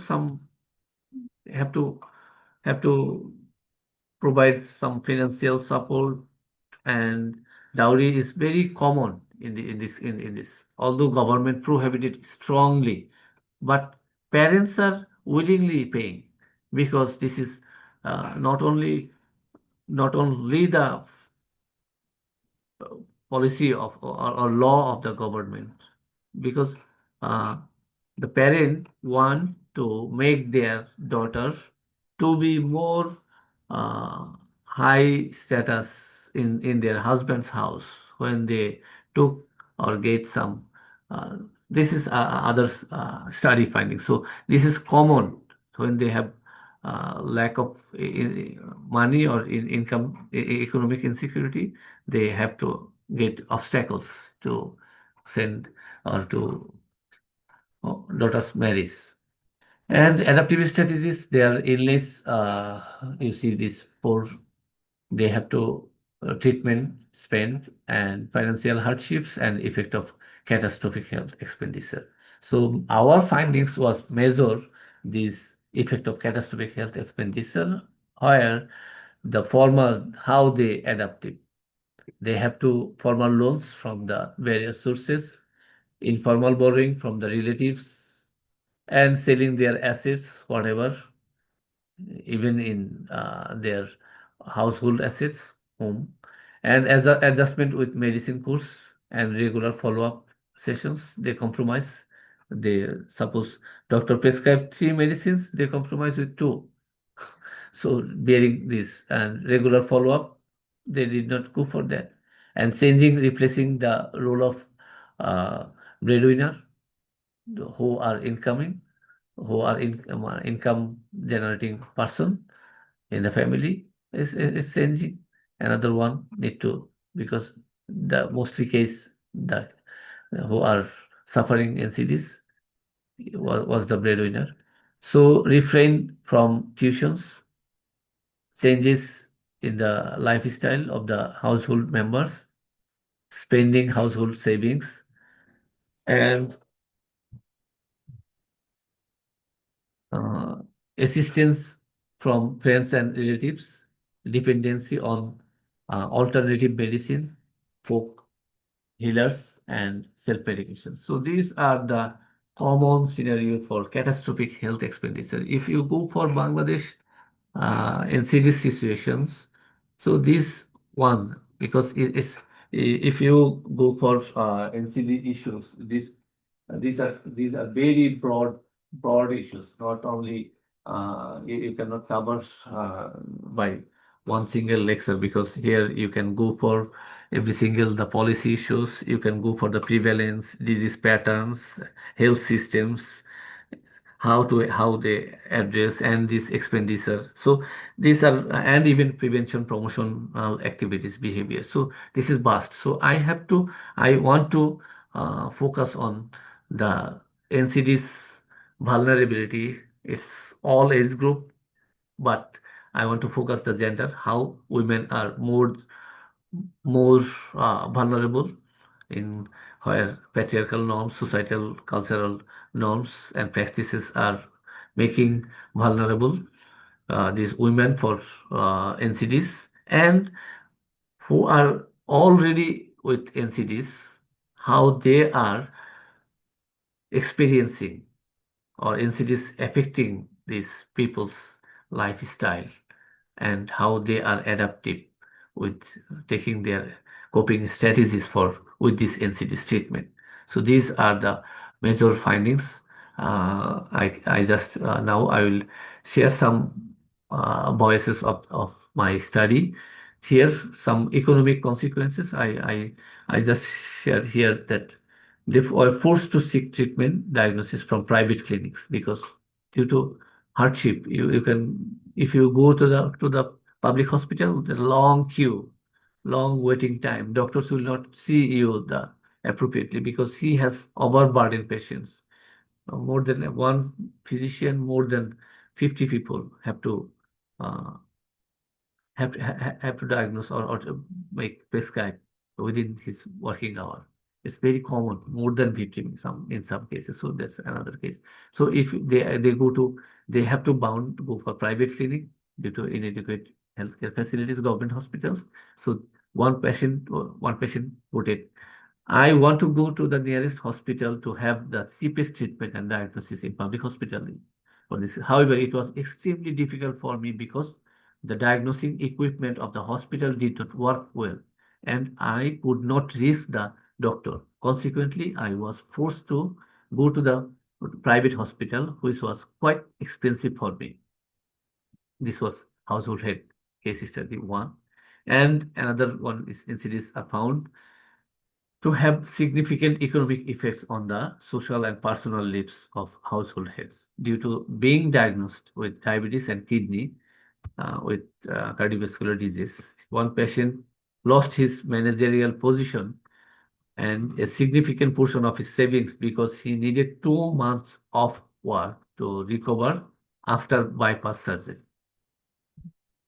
some have to provide some financial support, and dowry is very common in this. Although government prohibited it strongly, but parents are willingly paying because this is not only the policy of or law of the government, because uh, the parent want to make their daughters to be more uh, high status in their husband's house when they took or get some. This is other study findings. So this is common when they have lack of money or income, economic insecurity. They have to get obstacles to send or to daughters marriage. And adaptive strategies, they are illness. You see these four, they have to treatment, spend, and financial hardships and effect of catastrophic health expenditure. So our findings was measure this effect of catastrophic health expenditure, where the former, how they adaptive. They have to formal loans from the various sources, informal borrowing from the relatives, and selling their assets, whatever, even in their household assets, home, and as an adjustment with medicine course and regular follow-up sessions, they compromise. They suppose doctor prescribed 3 medicines, they compromise with 2. So bearing this and regular follow-up, they did not go for that. And changing, replacing the role of uh, breadwinner who are incoming, who are income generating person in the family is changing. Another one need to, because the mostly case that who are suffering NCDs was the breadwinner. So refrain from tuitions, changes in the lifestyle of the household members, spending household savings, and uh, assistance from friends and relatives, dependency on alternative medicine, folk healers, and self-medication. So these are the common scenario for catastrophic health expenditure. If you go for Bangladesh NCD situations, so this one, because it's, if you go for NCD issues, these are very broad issues. Not only you cannot cover by one single lecture, because here you can go for every single the policy issues. You can go for the prevalence, disease patterns, health systems, how they address and this expenditure. So these are and even prevention promotional activities behavior. So this is vast. So I want to focus on the NCDs vulnerability. It's all age group, but I want to focus the gender, how women are more vulnerable in where patriarchal norms, societal, cultural norms and practices are making vulnerable these women for NCDs, and who are already with NCDs, how they are experiencing or NCDs affecting these people's lifestyle and how they are adaptive with taking their coping strategies for with this NCDs treatment. So these are the major findings. I just now I will share some voices of my study. Here some economic consequences. I just shared here that they were forced to seek treatment diagnosis from private clinics because due to hardship, you can, if you go to the public hospital, the long queue, long waiting time. Doctors will not see you the appropriately because he has overburdened patients. More than one physician, more than 50 people have to uh, have to diagnose or to make prescribe within his working hour. It's very common, more than 50 in some cases. So that's another case. So if they go to, they have to bound to go for private clinic due to inadequate healthcare facilities, government hospitals. So one patient put it, I want to go to the nearest hospital to have the cheapest treatment and diagnosis in public hospital for this. However, it was extremely difficult for me because the diagnosing equipment of the hospital did not work well, and I could not reach the doctor. Consequently, I was forced to go to the private hospital, which was quite expensive for me. This was household head case study one. And another one is incidents are found to have significant economic effects on the social and personal lives of household heads. Due to being diagnosed with diabetes and kidney with cardiovascular disease, one patient lost his managerial position and a significant portion of his savings because he needed 2 months of work to recover after bypass surgery.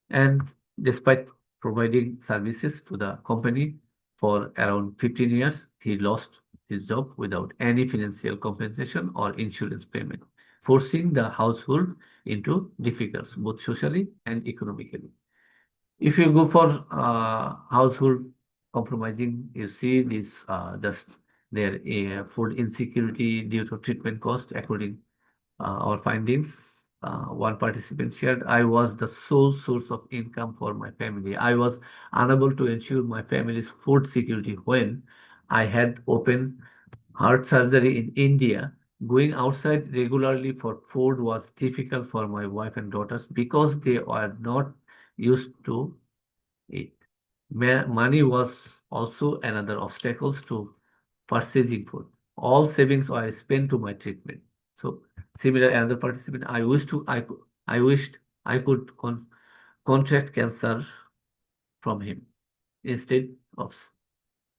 And despite providing services to the company for around 15 years, he lost his job without any financial compensation or insurance payment, forcing the household into difficulties, both socially and economically. If you go for household compromising, you see this just their food insecurity due to treatment cost, according our findings. One participant shared, I was the sole source of income for my family. I was unable to ensure my family's food security when I had open heart surgery in India. Going outside regularly for food was difficult for my wife and daughters because they were not used to it. Money was also another obstacle to purchasing food. All savings were spent to my treatment. So similar another participant, I wished I could contract cancer from him instead of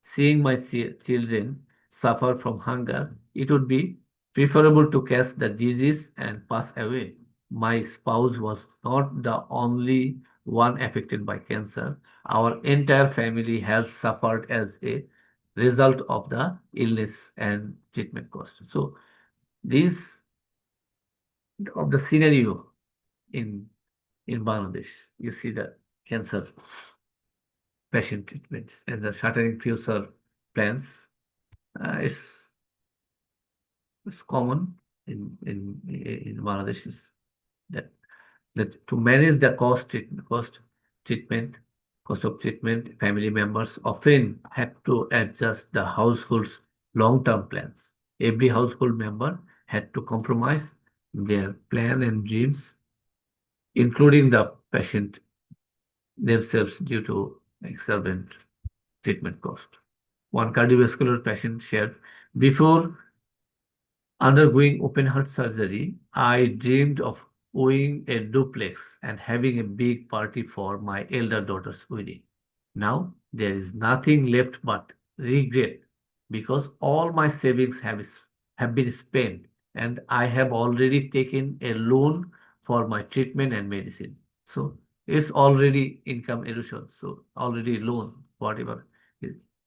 seeing my children suffer from hunger. It would be preferable to catch the disease and pass away. My spouse was not the only one affected by cancer. Our entire family has suffered as a result of the illness and treatment cost. So this of the scenario in Bangladesh, you see the cancer patient treatments and the shattering future plans. It's common in Bangladesh is that to manage the cost of treatment, family members often had to adjust the household's long-term plans. Every household member had to compromise their plan and dreams, including the patient themselves due to exorbitant treatment cost. One cardiovascular patient shared, before undergoing open heart surgery, I dreamed of owning a duplex and having a big party for my elder daughter's wedding. Now there is nothing left but regret because all my savings have been spent and I have already taken a loan for my treatment and medicine. So it's already income erosion. So already loan, whatever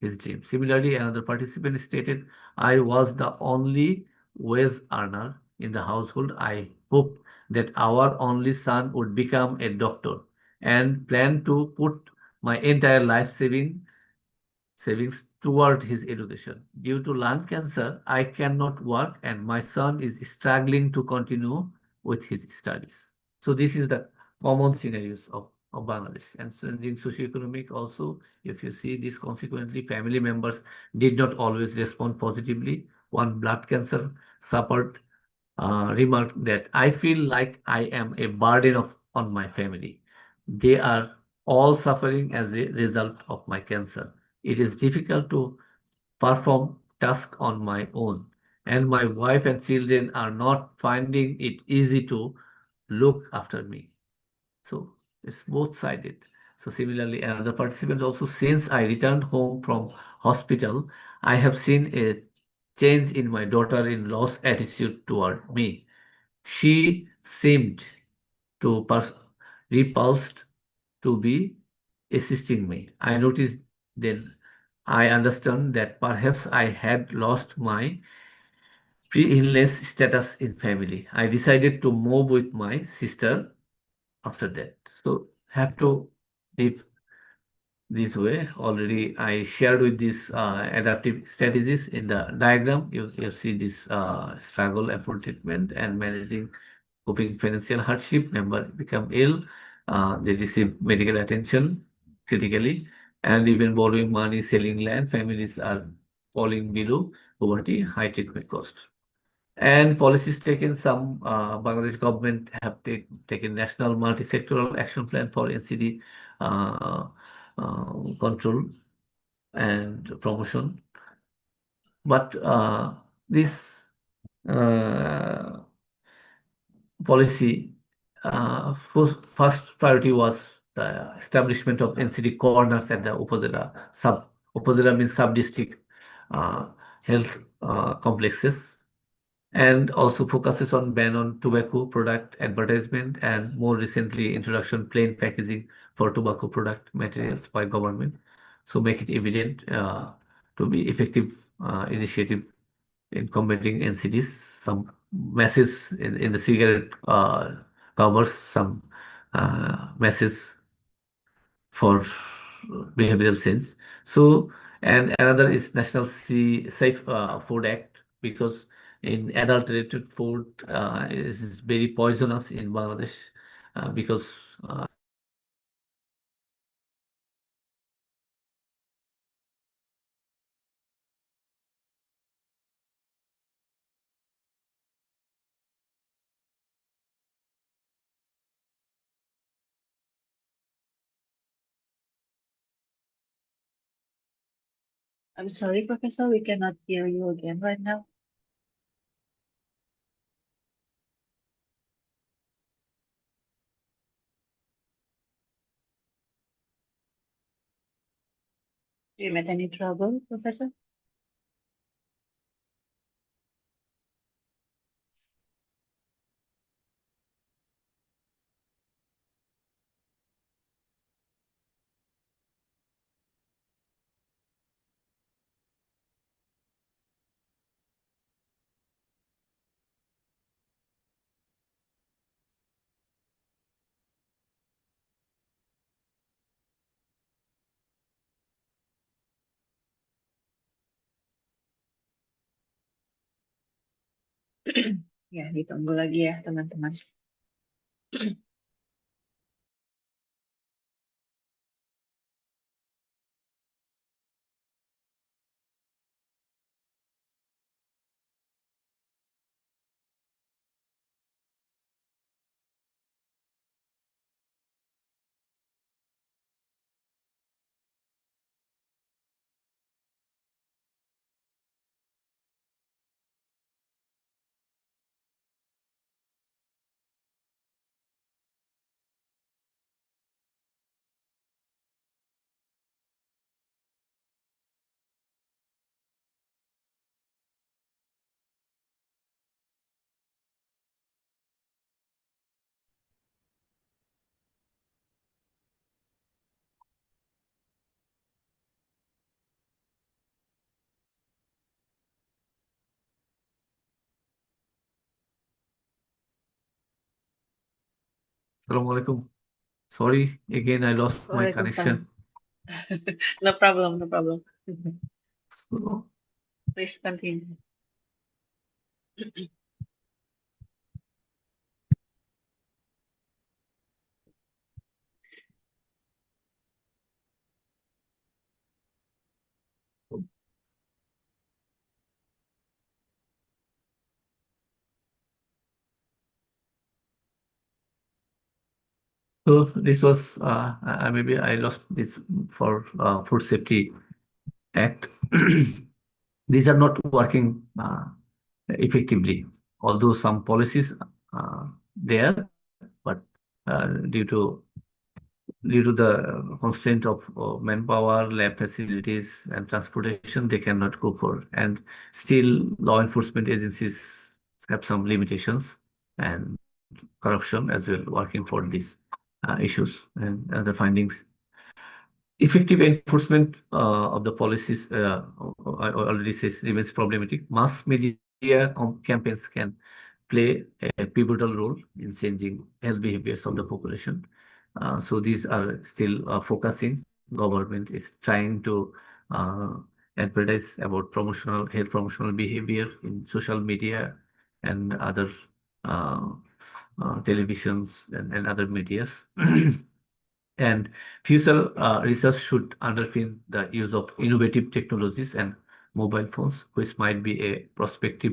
his dream. Similarly, another participant stated, I was the only wage earner in the household. I hoped that our only son would become a doctor and planned to put my entire life savings toward his education. Due to lung cancer, I cannot work and my son is struggling to continue with his studies. So this is the common scenarios of Bangladesh. And changing socioeconomic also, if you see this consequently, family members did not always respond positively. One blood cancer suffered remarked that I feel like I am a burden on my family. They are all suffering as a result of my cancer. It is difficult to perform tasks on my own, and my wife and children are not finding it easy to look after me. So it's both sided. So similarly, another participant also, since I returned home from hospital, I have seen a change in my daughter-in-law's attitude toward me. She seemed to repulsed to be assisting me. I noticed then I understand that perhaps I had lost my pre-illness status in family. I decided to move with my sister after that. So have to live this way. Already I shared with these adaptive strategies in the diagram. You see this struggle, effort treatment and managing coping financial hardship. Member become ill, they receive medical attention critically, and even borrowing money, selling land, families are falling below poverty, high treatment costs. And policies taken, some Bangladesh government have taken national multi-sectoral action plan for NCD control and promotion. But this uh, policy, first priority was the establishment of NCD corners at the Upazila Upazila means sub-district uh, health complexes, and also focuses on ban on tobacco product advertisement, and more recently introduction plain packaging for tobacco product materials by government. So make it evident to be effective initiative in combating NCDs. Some messages in the cigarette covers, some messages for behavioral sense. So, and another is National Safe Food Act, because in adulterated food is very poisonous in Bangladesh, because I'm sorry, Professor, we cannot hear you again right now. Do you met any trouble, Professor? Ya, ditunggu lagi ya, teman-teman. Assalamualaikum. Sorry, again I lost my Waalaikumsalam. connection. No problem, no problem. So, Please continue. so this was maybe I lost this for Food Safety Act. These are not working effectively, although some policies there, but due to the constraint of manpower, lab facilities, and transportation, they cannot go for. And still, law enforcement agencies have some limitations and corruption as well, working for these issues and other findings. Effective enforcement of the policies, I already says, remains problematic. Mass media campaigns can play a pivotal role in changing health behaviors of the population. So these are still focusing. Government is trying to uh, advertise about health promotional behavior in social media and other uh, televisions and other medias. And future research should underpin the use of innovative technologies and mobile phones, which might be a prospective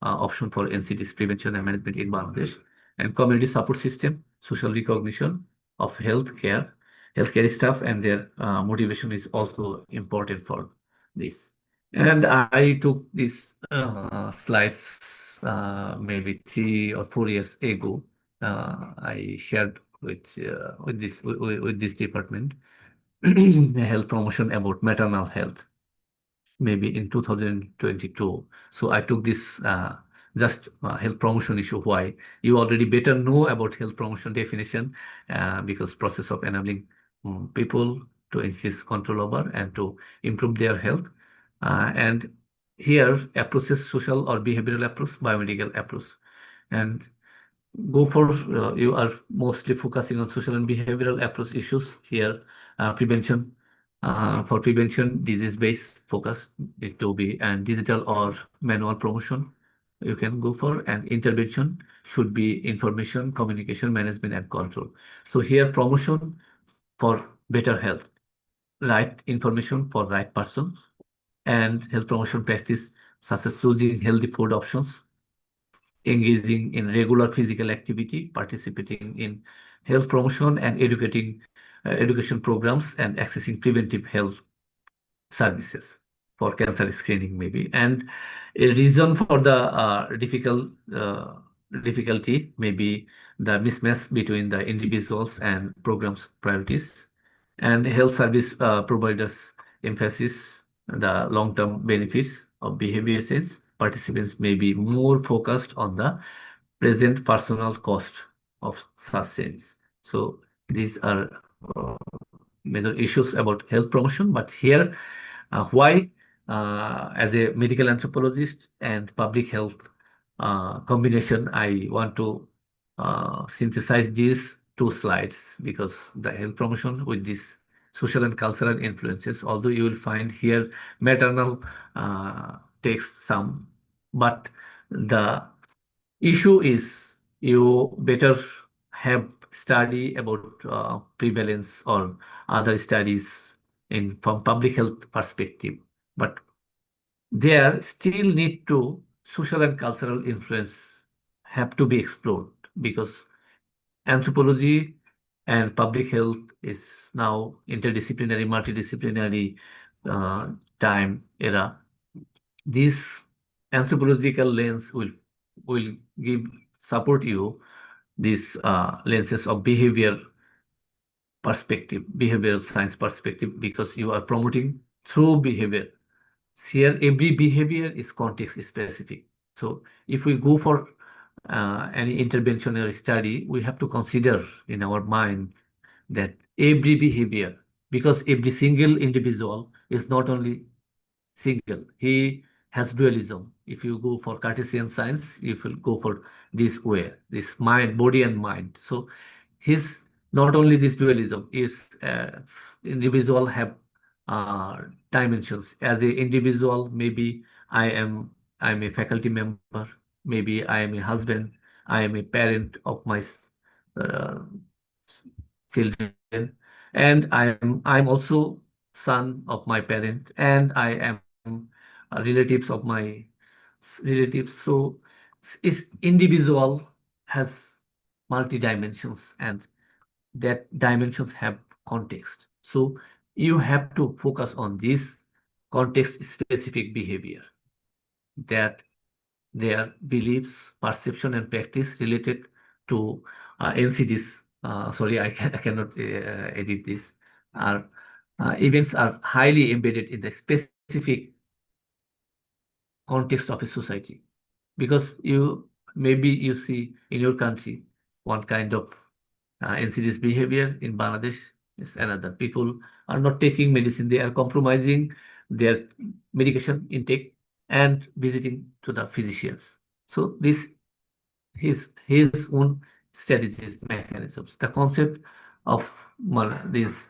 option for NCDs prevention and management in Bangladesh. And community support system, social recognition of healthcare staff, and their motivation is also important for this. And I took these slides maybe 3 or 4 years ago. I shared with this department health promotion about maternal health, maybe in 2022. So I took this just health promotion issue. Why? You already better know about health promotion definition, because process of enabling people to increase control over and to improve their health. And here approaches social or behavioral approach, biomedical approach. And go for you are mostly focusing on social and behavioral approach issues here. Prevention, for prevention, disease-based focus need to be, and digital or manual promotion you can go for, and intervention should be information, communication, management, and control. So here promotion for better health, right information for right person, and health promotion practice such as choosing healthy food options, engaging in regular physical activity, participating in health promotion and education programs, and accessing preventive health services for cancer screening maybe. And a reason for the difficulty maybe the mismatch between the individuals and programs priorities, and health service providers emphasis the long-term benefits of behavior change. Participants may be more focused on the present personal cost of such change. So these are uh, major issues about health promotion. But here, why, as a medical anthropologist and public health combination, I want to synthesize these two slides, because the health promotion with these social and cultural influences, although you will find here maternal takes some, but the issue is you better have study about prevalence or other studies in from public health perspective, but there still need to social and cultural influence have to be explored, because anthropology and public health is now interdisciplinary, multidisciplinary uh, time era. This anthropological lens will give support you these lenses of behavioral science perspective, because you are promoting through behavior. Here, every behavior is context specific. So if we go for any intervention or study, we have to consider in our mind that every behavior, because every single individual is not only single. He has dualism. If you go for Cartesian science, you will go for this way, this mind, body and mind. So his not only this dualism is individual have dimensions. As a individual, maybe I'm a faculty member, maybe I am a husband, I am a parent of my uh, children, and I'm also son of my parent, and I am relatives of my relatives. So is individual has multi dimensions, and that dimensions have context. So you have to focus on this context specific behavior, that their beliefs, perception, and practice related to NCDs. Sorry, I cannot edit this. Are events are highly embedded in the specific context of a society, because you maybe you see in your country one kind of NCDs behavior, in Bangladesh is another. People are not taking medicine; they are compromising their medication intake and visiting to the physicians. So this his own strategies, mechanisms. The concept of this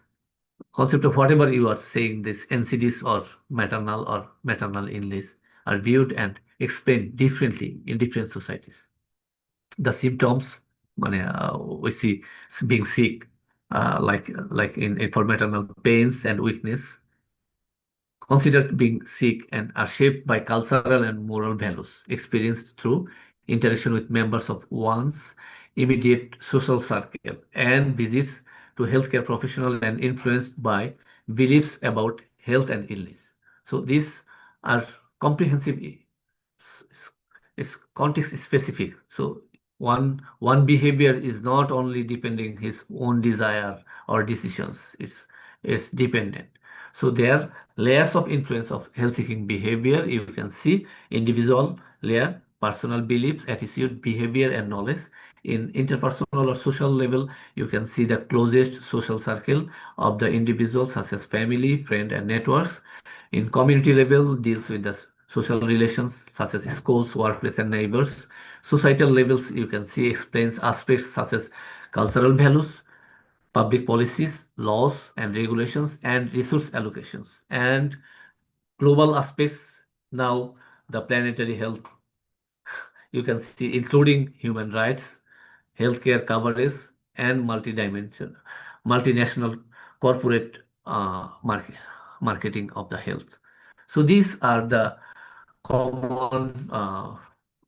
concept of whatever you are saying, this NCDs or maternal illness are viewed and explained differently in different societies. The symptoms, we see being sick, like in for maternal pains and weakness, considered being sick, and are shaped by cultural and moral values experienced through interaction with members of one's immediate social circle, and visits to healthcare professionals, and influenced by beliefs about health and illness. So this are comprehensive. It's context specific. So one behavior is not only depending his own desire or decisions. It's dependent. So there are layers of influence of health seeking behavior. You can see individual layer, personal beliefs, attitude, behavior, and knowledge. In interpersonal or social level, you can see the closest social circle of the individual, such as family, friend, and networks. In community level, deals with the social relations such as schools, workplace, and neighbors. Societal levels, you can see, explains aspects such as cultural values, public policies, laws and regulations, and resource allocations. And global aspects, now the planetary health, you can see, including human rights, healthcare coverage, and multinational corporate marketing of the health. So these are the common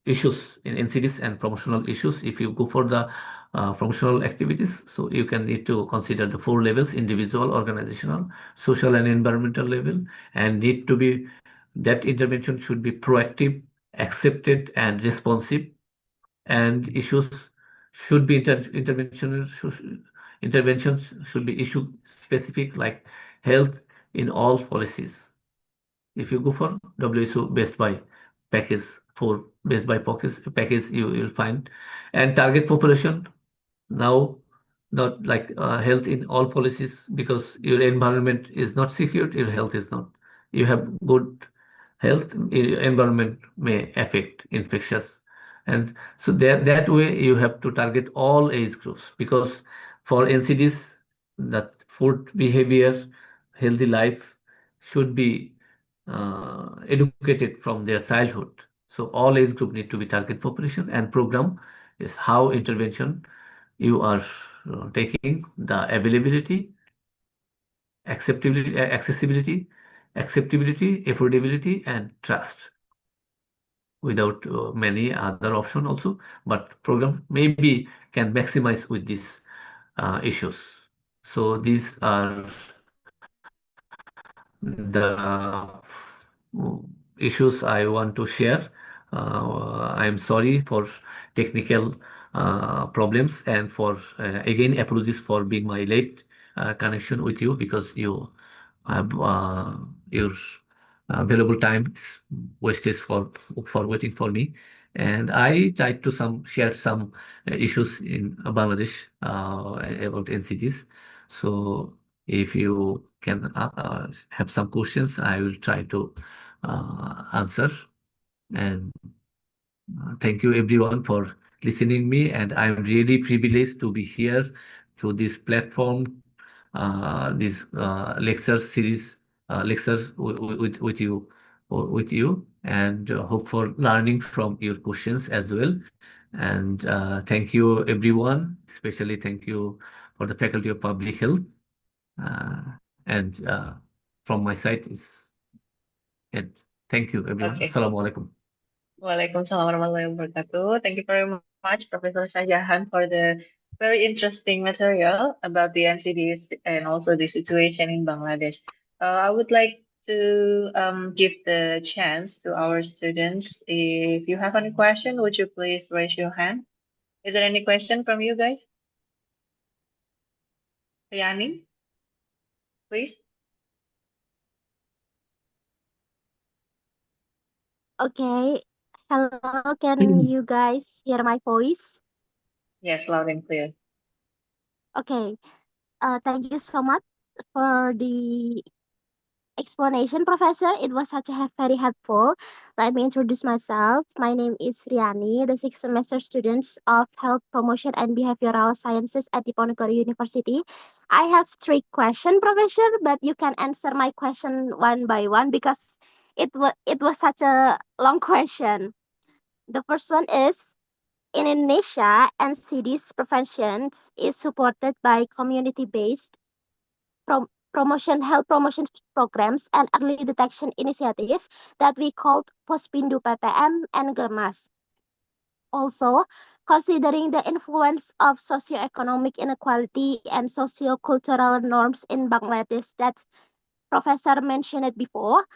issues in NCDs and promotional issues. If you go for the promotional activities, so you can need to consider the four levels: individual, organizational, social, and environmental level, and need to be that intervention should be proactive, accepted, and responsive, and issues should be interventions should be issue specific, like health in all policies. If you go for WHO based by package for based by package, you will find, and target population, now not like health in all policies, because your environment is not secured, your health is not. You have good health, your environment may affect infectious, and so that way you have to target all age groups, because for NCDs, that food behavior, healthy life should be educated from their childhood. So all age group need to be target population, and program is how intervention you are taking, the availability, acceptability, affordability, and trust, without many other option also. But program maybe can maximize with these issues. So these are the issues I want to share. I'm sorry for technical problems, and for again apologies for being my late connection with you, because you have your valuable time wasted for waiting for me. And I tried to share some issues in Bangladesh about NCTs. So if you can have some questions, I will try to answer. And thank you everyone for listening me. And I'm really privileged to be here to this platform, this lecture series, lectures with you, and hope for learning from your questions as well. And thank you everyone, especially thank you for the Faculty of Public Health. And from my side is it. Thank you, everyone. Okay. Assalamu alaikum. Waalaikumsalam warahmatullahi wabarakatuh. Thank you very much, Professor Shahjahan, for the very interesting material about the NCDs and also the situation in Bangladesh. I would like to give the chance to our students. If you have any question, would you please raise your hand? Is there any question from you guys? Yani, please. Okay. Hello, can you guys hear my voice? Yes, loud and clear. Okay. Thank you so much for the explanation, Professor. It was such a very helpful. Let me introduce myself. My name is Riani, the sixth semester student of Health Promotion and Behavioral Sciences at Diponegoro University. I have three questions, Professor, but you can answer my question one by one because it was such a long question. The first one is, in Indonesia, NCDs prevention is supported by community-based health promotion programs and early detection initiative that we called Pospindu PTM and Germas. Also, considering the influence of socioeconomic inequality and socio-cultural norms in Bangladesh that Professor mentioned it before,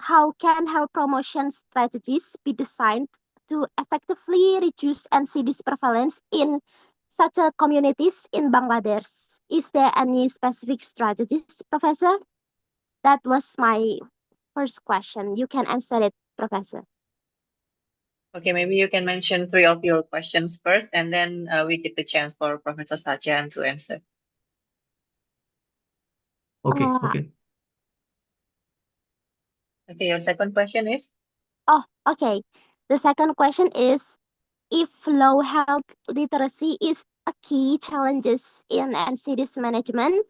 how can health promotion strategies be designed to effectively reduce NCDs prevalence in such a communities in Bangladesh? Is there any specific strategies, Professor? That was my first question. You can answer it, Professor. Okay, maybe you can mention three of your questions first, and then we give the chance for Professor Sajan to answer. Okay, Uh, okay. Okay, your second question is? okay. The second question is, if low health literacy is a key challenges in NCDs management,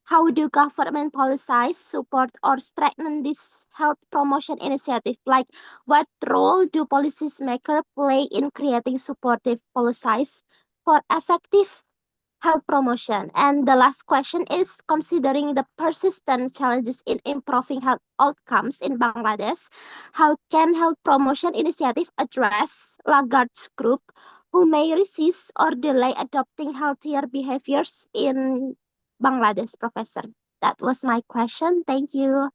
how do government policies support or strengthen this health promotion initiative? Like, what role do policymakers play in creating supportive policies for effective health promotion? And the last question is, considering the persistent challenges in improving health outcomes in Bangladesh, how can health promotion initiative address laggards group who may resist or delay adopting healthier behaviors in Bangladesh, Professor? That was my question. Thank you.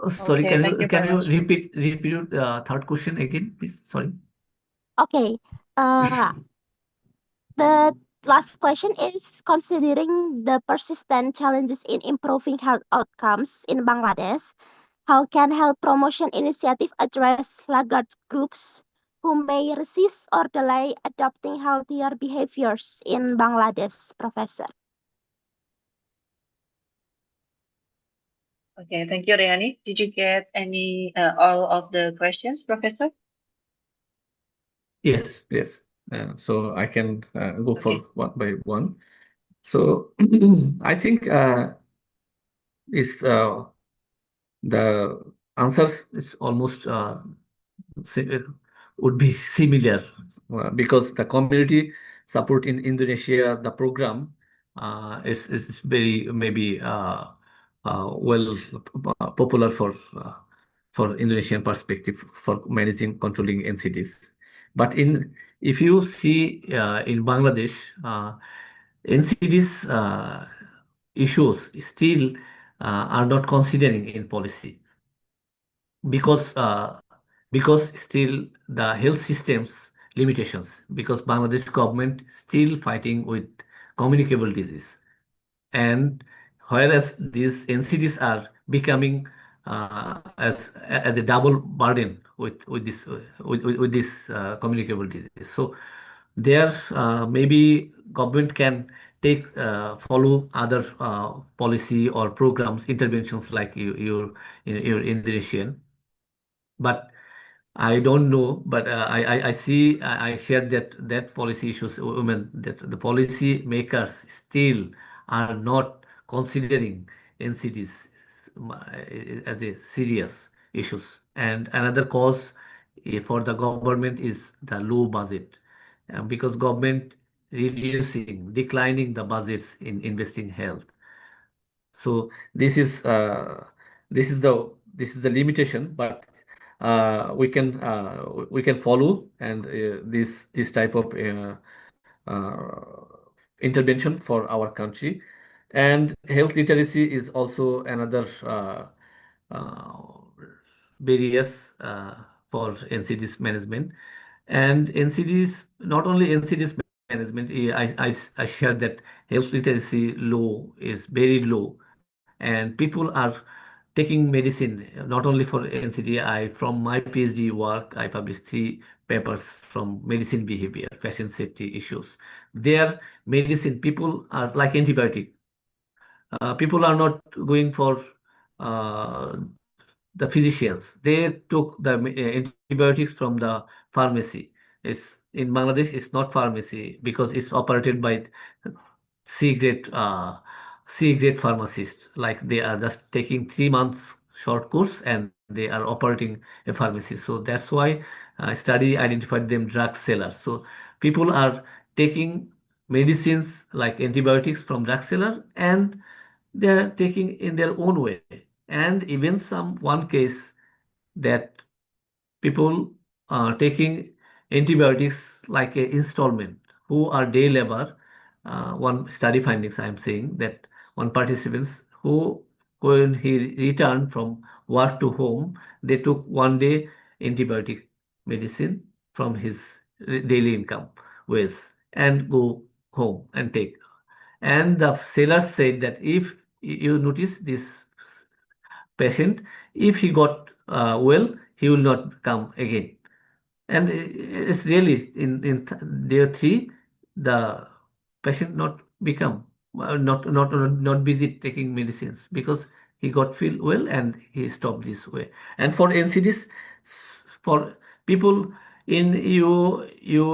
Sorry, Okay, thank you can very you much. repeat third question again, please? Sorry. Okay. The last question is, considering the persistent challenges in improving health outcomes in Bangladesh, how can health promotion initiative address laggard groups who may resist or delay adopting healthier behaviors in Bangladesh, Professor? Okay, thank you, Rayani. Did you get any all of the questions, Professor? Yes, yes. So I can go for Okay. one by one. So I think is the answers is almost si- would be similar because the community support in Indonesia, the program is very maybe well popular for Indonesian perspective for managing controlling NCTs. But in if you see in Bangladesh, NCTs issues still are not considering in policy because still the health systems limitations because Bangladesh government still fighting with communicable disease, and whereas these NCDs are becoming as a double burden with this with this communicable disease. So there maybe government can take follow other policy or programs interventions like your Indonesian, but I don't know, but I see I shared that policy issues women that the policy makers still are not considering NCTs as a serious issues. And another cause for the government is the low budget, because government reducing declining the budgets in investing health. So this is the limitation, but we can follow and this type of uh, intervention for our country. And health literacy is also another uh, barriers for NCDs management. And NCDs, not only NCDs management, I share that health literacy low is very low, and people are taking medicine not only for NCD. From my PhD work, I published 3 papers from medicine behavior, patient safety issues. Their medicine, people are like antibiotic. People are not going for uh, the physicians. They took the antibiotics from the pharmacy. It's in Bangladesh. It's not pharmacy because it's operated by C grade pharmacists. Like they are just taking 3 months short course and they are operating a pharmacy. So that's why study identified them drug sellers. So people are taking medicines like antibiotics from drug seller, and they are taking in their own way. And even some one case that people are taking antibiotics like a installment who are day labor. One study findings I am saying that one participants who when he returned from work to home, they took one day antibiotic medicine from his daily income with and go home and take. And the sellers said that if you notice this patient, if he got well, he will not come again. And it's really in day three, the patient not become not busy taking medicines because he got feel well and he stopped this way. And for NCDs, for people in you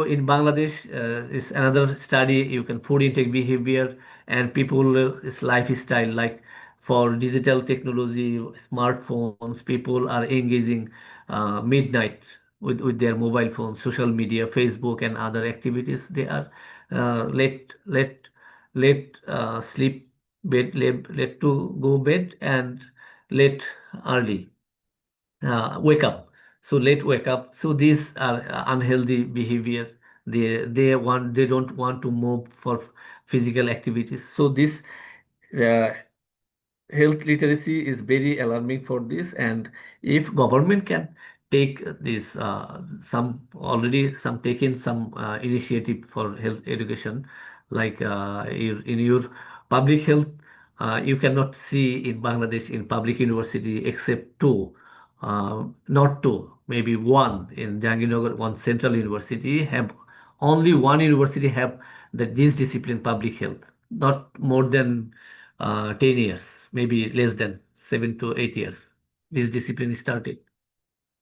in Bangladesh is another study. You can food intake behavior and people is lifestyle like for digital technology, smartphones. People are engaging midnight with their mobile phones, social media, Facebook, and other activities. They are late sleep bed, late to go bed, and late early wake up. So late wake up. So these are unhealthy behavior. They don't want to move for physical activities. So this uh, health literacy is very alarming for this, and if government can take this some taken some initiative for health education like in your public health, you cannot see in Bangladesh in public university except two, not two, maybe one in Jahangirnagar, one central university have only one university have this discipline public health, not more than 10 years, maybe less than 7 to 8 years. This discipline started.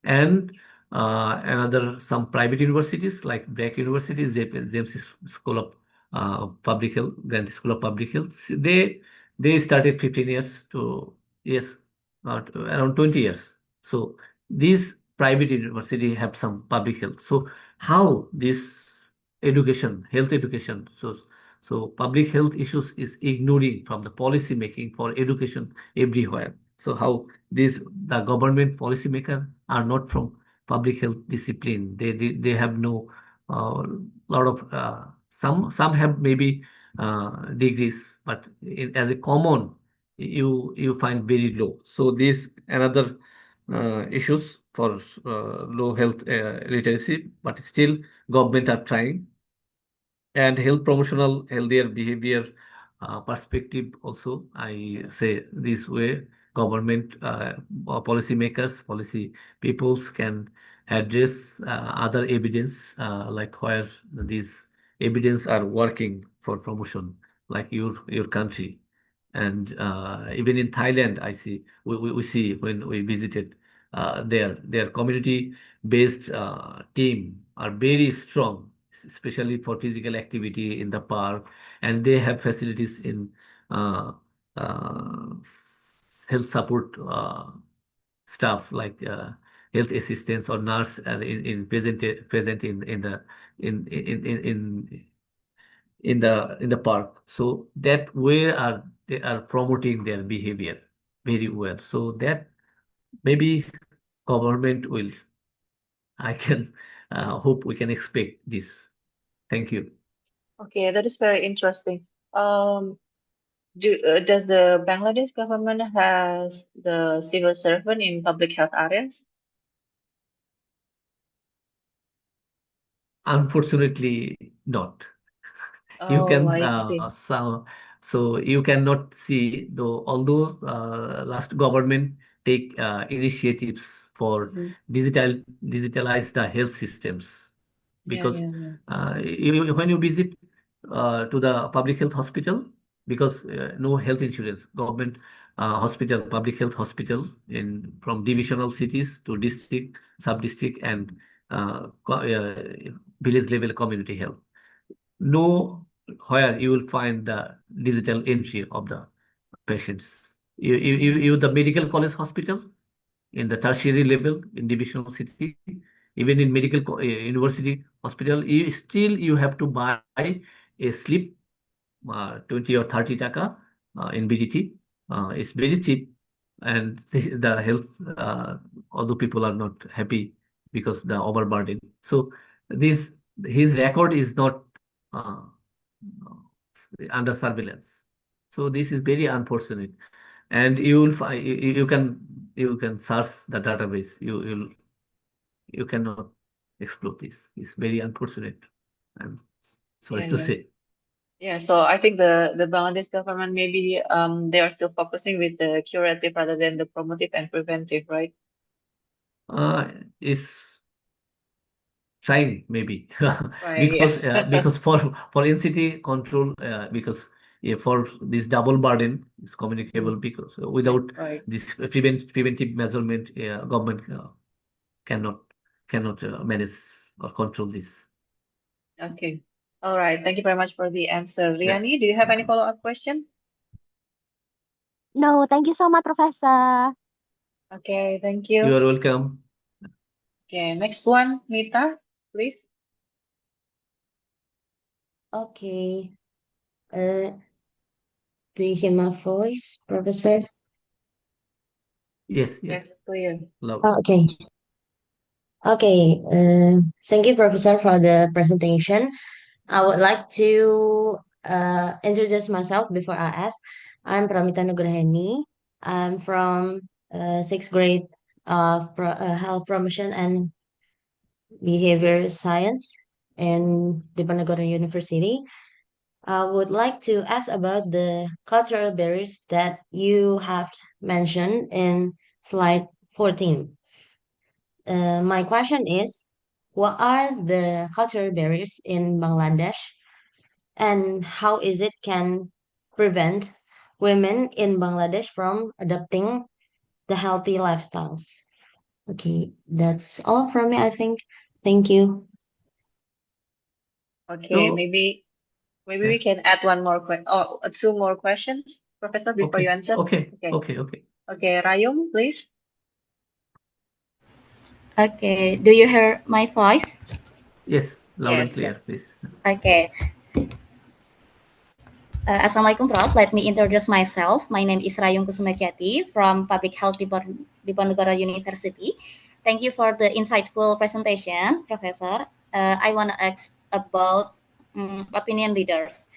And another some private universities like Black University, James School of Public Health, Grant School of Public Health. They started 15 years to yes, around 20 years. So these private university have some public health. So how this education, health education, so public health issues is ignoring from the policy making for education everywhere. So how the government policymaker are not from public health discipline. They have no lot of some have maybe degrees, but as a common you find very low. So these another issues for low health literacy, but still government are trying. And health promotional healthier behavior perspective also I say this way government policy makers policy peoples can address other evidence like where these evidence are working for promotion like your country. And even in Thailand I see we see when we visited their community based team are very strong, especially for physical activity in the park, and they have facilities in uh, uh, health support staff like health assistants or nurse in present in in the park. So that way are they are promoting their behavior very well. So that maybe government will I can hope we can expect this. Thank you. Okay, that is very interesting. Um, does the Bangladesh government has the civil servant in public health areas? Unfortunately, not. You Oh, can I see. so you cannot see though although last government take initiatives for Mhm. digitalize the health systems Yeah, because yeah, yeah. when you visit to the public health hospital because no health insurance government hospital public health hospital in from divisional cities to district sub-district and village level community health know where you will find the digital entry of the patients. The medical college hospital in the tertiary level in divisional city, even in medical university hospital, you have to buy a slip 20 or 30 taka in BDT. It's very cheap, and the health, although people are not happy because the overburden. So this his record is not uh, under surveillance. So this is very unfortunate. and you will find you can search the database. You cannot explore this. It's very unfortunate. I'm sorry Yeah, to yeah. say. Yeah, so I think the Bangladesh government maybe they are still focusing with the curative rather than the promotive and preventive, right? It's trying maybe Right, yes. because for NCT control because for this double burden is communicable because without Right. this preventive measurement government cannot manage or control this. Okay. All right. Thank you very much for the answer. Yeah, Riani, do you have any welcome. follow-up question? No, thank you so much, Professor. Okay, thank You you. are welcome. Okay, next one, Mita, please. Okay. Do you hear my voice, Professor? Yes, Yes, clear. loud. Okay. Okay. Thank you, Professor, for the presentation. I would like to introduce myself before I ask. I'm Pramita Nugraheni. I'm from sixth grade of health promotion and behavior science in Diponegoro University. I would like to ask about the cultural barriers that you have mentioned in slide 14. My question is, what are the cultural barriers in Bangladesh and how is it can prevent women in Bangladesh from adopting the healthy lifestyles? Okay, that's all from me, I think. Thank you. Okay, So maybe yeah, we can add one more two more questions, Professor, before you answer. Okay. okay. Okay, Rayum, please. Okay, do you hear my voice? Yes, loud and Yes. clear, please. Okay. Assalamualaikum, Prof. Let me introduce myself. My name is Rayung Kusumajati from Public Health Diponegoro University. Thank you for the insightful presentation, Professor. I want to ask about opinion leaders.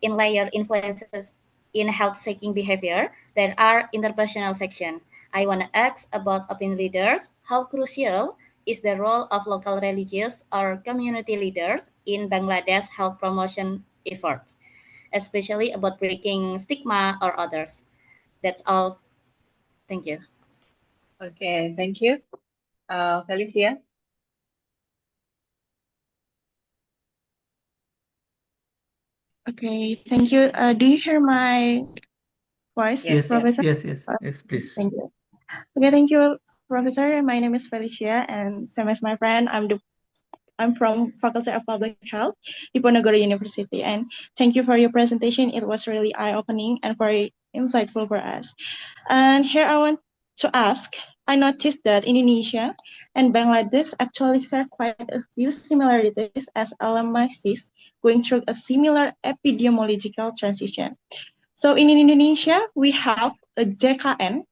In layered influences in health-seeking behavior, there are interpersonal section. I want to ask about opinion leaders. How crucial is the role of local religious or community leaders in Bangladesh health promotion efforts, especially about breaking stigma or others? That's all. Thank you. Okay, thank you. Felicia. Okay, thank you. Do you hear my voice, Yes, Yes, yes. Professor? please. Thank you. Okay, thank you, Professor. My name is Felicia, and same as my friend, I'm from Faculty of Public Health, Diponegoro University. And thank you for your presentation. It was really eye-opening and very insightful for us. And here I want to ask, I noticed that Indonesia and Bangladesh actually share quite a few similarities as LMICs going through a similar epidemiological transition. So in Indonesia, we have a JKN.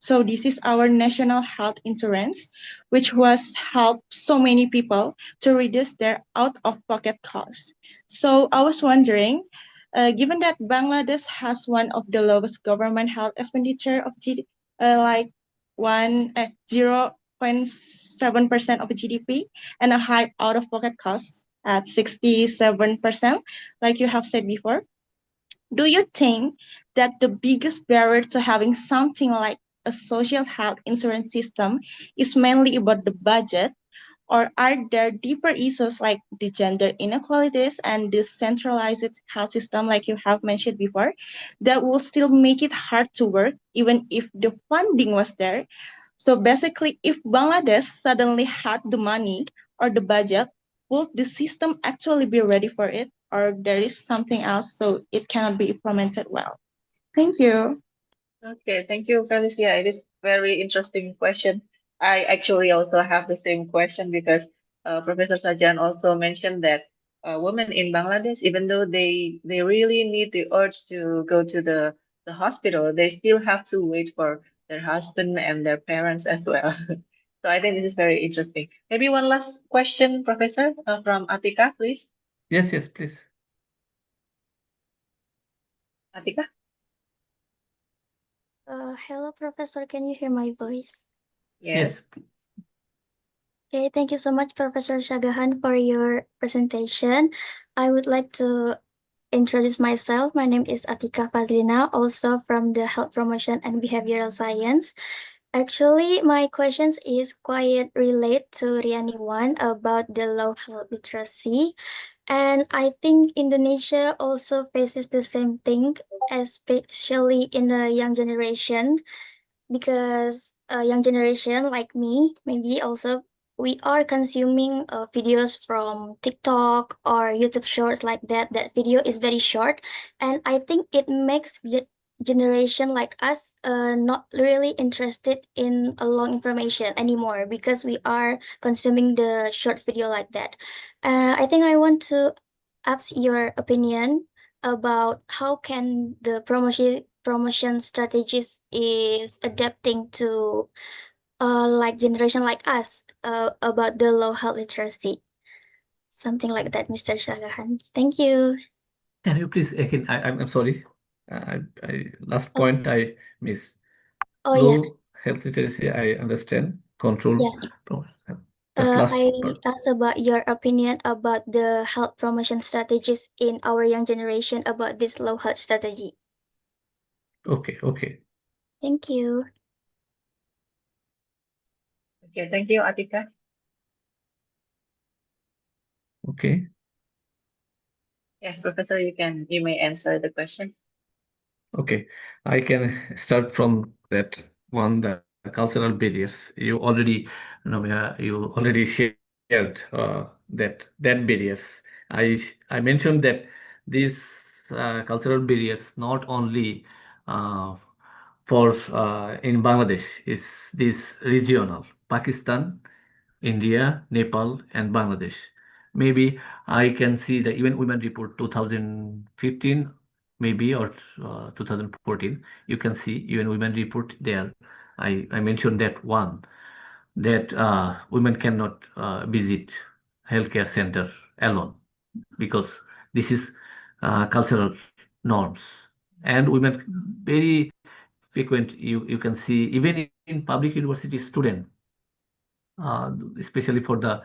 So this is our national health insurance, which was help so many people to reduce their out-of-pocket costs. So I was wondering, given that Bangladesh has one of the lowest government health expenditure of GDP, like 0.7% of GDP, and a high out-of-pocket costs at 67%, like you have said before. Do you think that the biggest barrier to having something like a social health insurance system is mainly about the budget, or are there deeper issues like the gender inequalities and the centralized health system, like you have mentioned before, that will still make it hard to work even if the funding was there? So basically, if Bangladesh suddenly had the money or the budget, will the system actually be ready for it, or there is something else so it cannot be implemented well? Thank you. Okay, thank you, Felicia. It is very interesting question. I actually also have the same question because Professor Sajan also mentioned that women in Bangladesh, even though they really need the urge to go to the hospital, they still have to wait for their husband and their parents as well. So I think this is very interesting. Maybe one last question, Professor, from Atika, please. Yes, please. Atika? Hello, Professor. Can you hear my voice? Yes. Yes. Okay, thank you so much, Professor Shagahan, for your presentation. I would like to introduce myself. My name is Atika Fazlina, also from the Health Promotion and Behavioral Science. Actually, my questions is quite relate to Riani one about the low health literacy. And I think Indonesia also faces the same thing, especially in the young generation, because a young generation like me, maybe also we are consuming videos from TikTok or YouTube shorts like that. That video is very short, and I think it makes generation like us not really interested in a long information anymore because we are consuming the short video like that. I think I want to ask your opinion about how can the promotion strategies is adapting to like generation like us about the low health literacy, something like that, Mr. Shagahan. Thank you. Can you please again? I'm sorry. Last Oh, point I miss. oh yeah, Low health literacy. I understand. Control. yeah. Just last I part. asked about your opinion about the health promotion strategies in our young generation about this low health strategy. Okay. Okay. Thank you. Okay, thank you, Atika. Okay. Yes, Professor, you may answer the questions. Okay, I can start from that one, the cultural barriers. You already shared that barriers. I mentioned that these cultural barriers not only uh, for in Bangladesh is this regional Pakistan, India, Nepal, and Bangladesh. Maybe I can see the even Women Report 2015, maybe, or 2014. You can see even Women Report there. I mentioned that one, that women cannot visit healthcare center alone because this is cultural norms, and women very frequent. You can see even in public university student, especially for the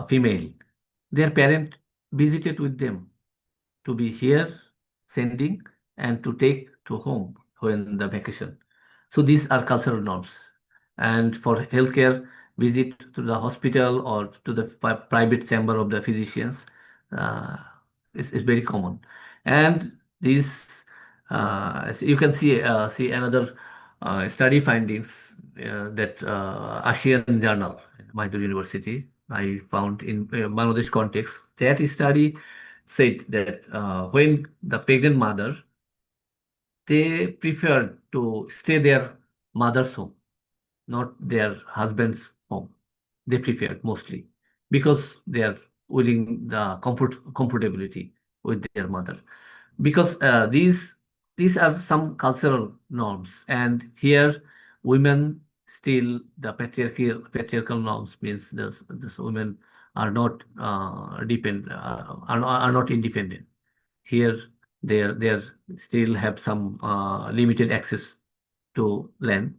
female, their parent visited with them to be here, sending, and to take to home when the vacation. So these are cultural norms. And for healthcare, visit to the hospital or to the private chamber of the physicians uh, is very common. And these, so you can see another study findings that ASEAN Journal, Mysore University, I found in Bangladesh context. That study said that when the pregnant mother, they prefer to stay their mother's home, not their husband's home. They prefer mostly because they are willing the comfortability with their mother. Because these are some cultural norms, and here women still the patriarchal norms means the women are not are not independent. Here they still have some limited access to land.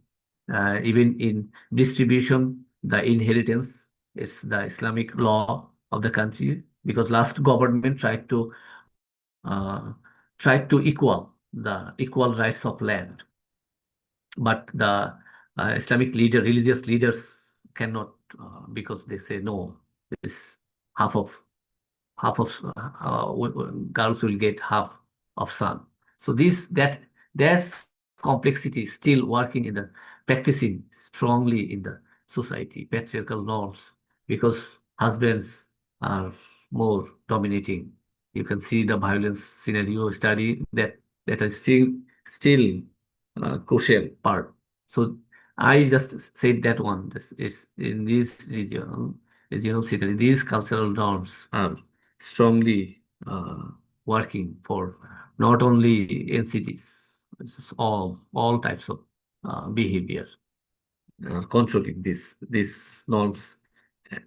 Even in distribution, the inheritance, it's the Islamic law of the country because last government tried to equal rights of land, but the Islamic religious leaders cannot because they say no, this half of girls will get half of son. So that's complexity is still working in the practicing strongly in the society, patriarchal norms, because husbands are more dominating. You can see the violence scenario study that is still crucial part. So I just said that one. This is in this regional city. These cultural norms are strongly working for not only NCDs, this is all types of behavior, controlling these norms, uh,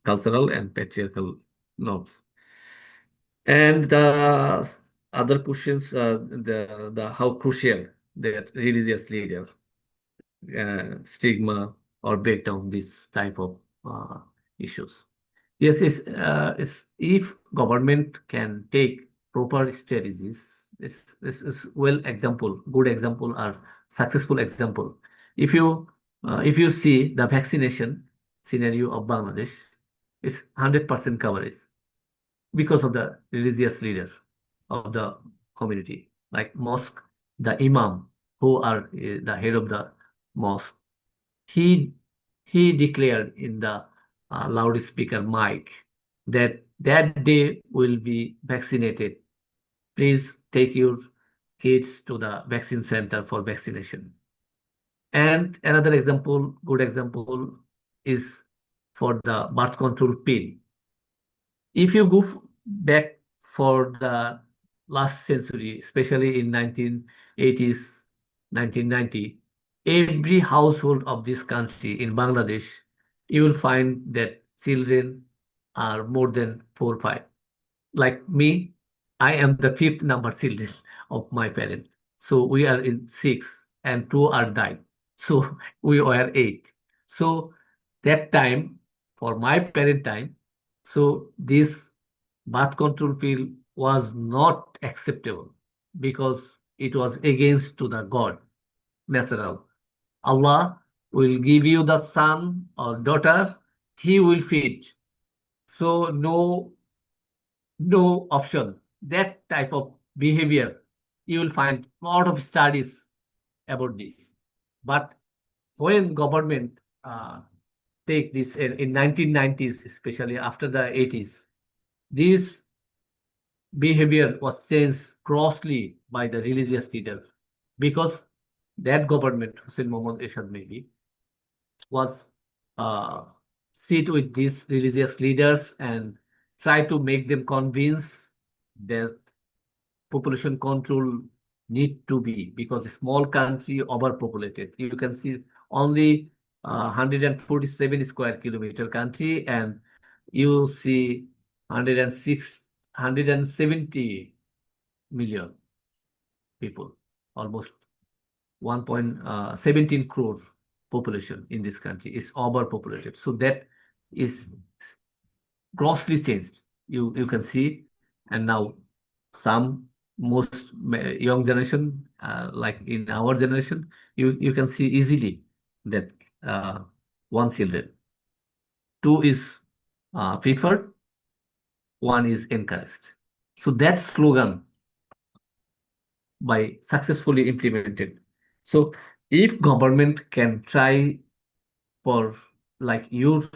cultural and patriarchal norms. And the other questions, the how crucial their religious leader, stigma or break down this type of issues. Yes, if government can take proper strategies, this is good example or successful example. If you see the vaccination scenario of Bangladesh, it's 100% coverage because of the religious leader of the community, like mosque, the imam who are the head of the mosque. He he declared in the loudspeaker mic that that day will be vaccinated. Please take your kids to the vaccine center for vaccination. And another example, good example, is for the birth control pill. If you go back for the last century, especially in 1980s, 1990, every household of this country in Bangladesh, you will find that children are more than 4 or 5. Like me, I am the fifth number children of my parents. So we are in six and two are died. So we were 8. So that time, for my parent time, so this birth control pill was not acceptable because it was against to the God, natural. Allah will give you the son or daughter, he will feed. So no option. That type of behavior, you will find a lot of studies about this. But when government take this in 1990s, especially after the 80s, this behavior was changed grossly by the religious leader because that government, Hussein Mohammad Eshad maybe, was sit with these religious leaders and try to make them convince that population control need to be because a small country overpopulated. You can see only 147 square kilometer country and you see 106, 170 million people, almost 1.17 crore population in this country is overpopulated. So that is grossly changed. You can see, and now some most young generation, like in our generation, you can see easily that one children, two is preferred, one is encouraged. So that slogan by successfully implemented. So if government can try for like youth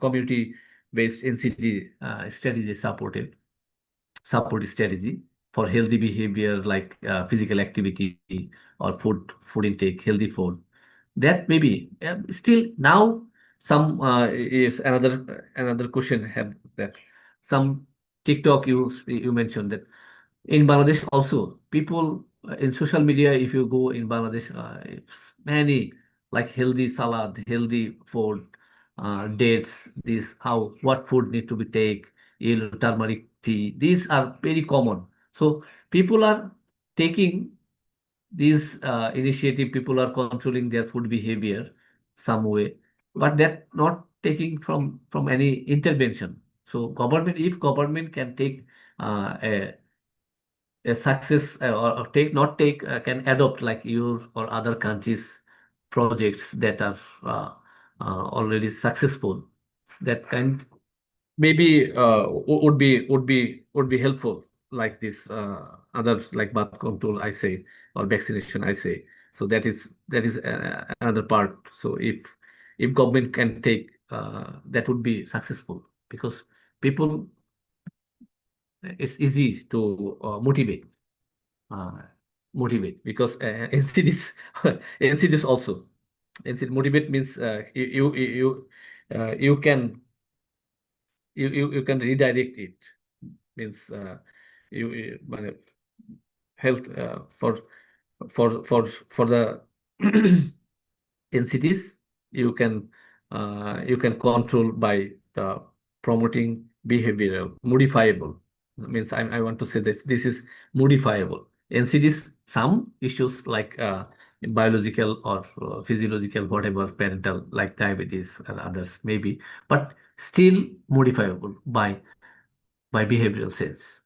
community-based NCD strategy support strategy for healthy behavior like physical activity or food intake, healthy food. That maybe still now some is another question have that some TikTok you mentioned that in Bangladesh also people in social media if you go in Bangladesh it's many like healthy salad, healthy food, dates, this how what food need to be take, yellow turmeric tea. These are very common. So people are taking these initiative. People are controlling their food behavior some way, but that not taking from any intervention. So government, if government can take a success or take not take can adopt like your or other countries projects that are already successful that kind maybe would be helpful like this other like birth control I say or vaccination I say. So that is another part. So if government can take that would be successful because people it's easy to uh, motivate because NCDs NCDs also NCD motivate means you can you can redirect it means মানে health for the NCDs you can control by the promoting behavioral modifiable means I want to say this is modifiable. NCDs some issues like biological or physiological, whatever, parental, like diabetes and others maybe, but still modifiable by behavioral sense.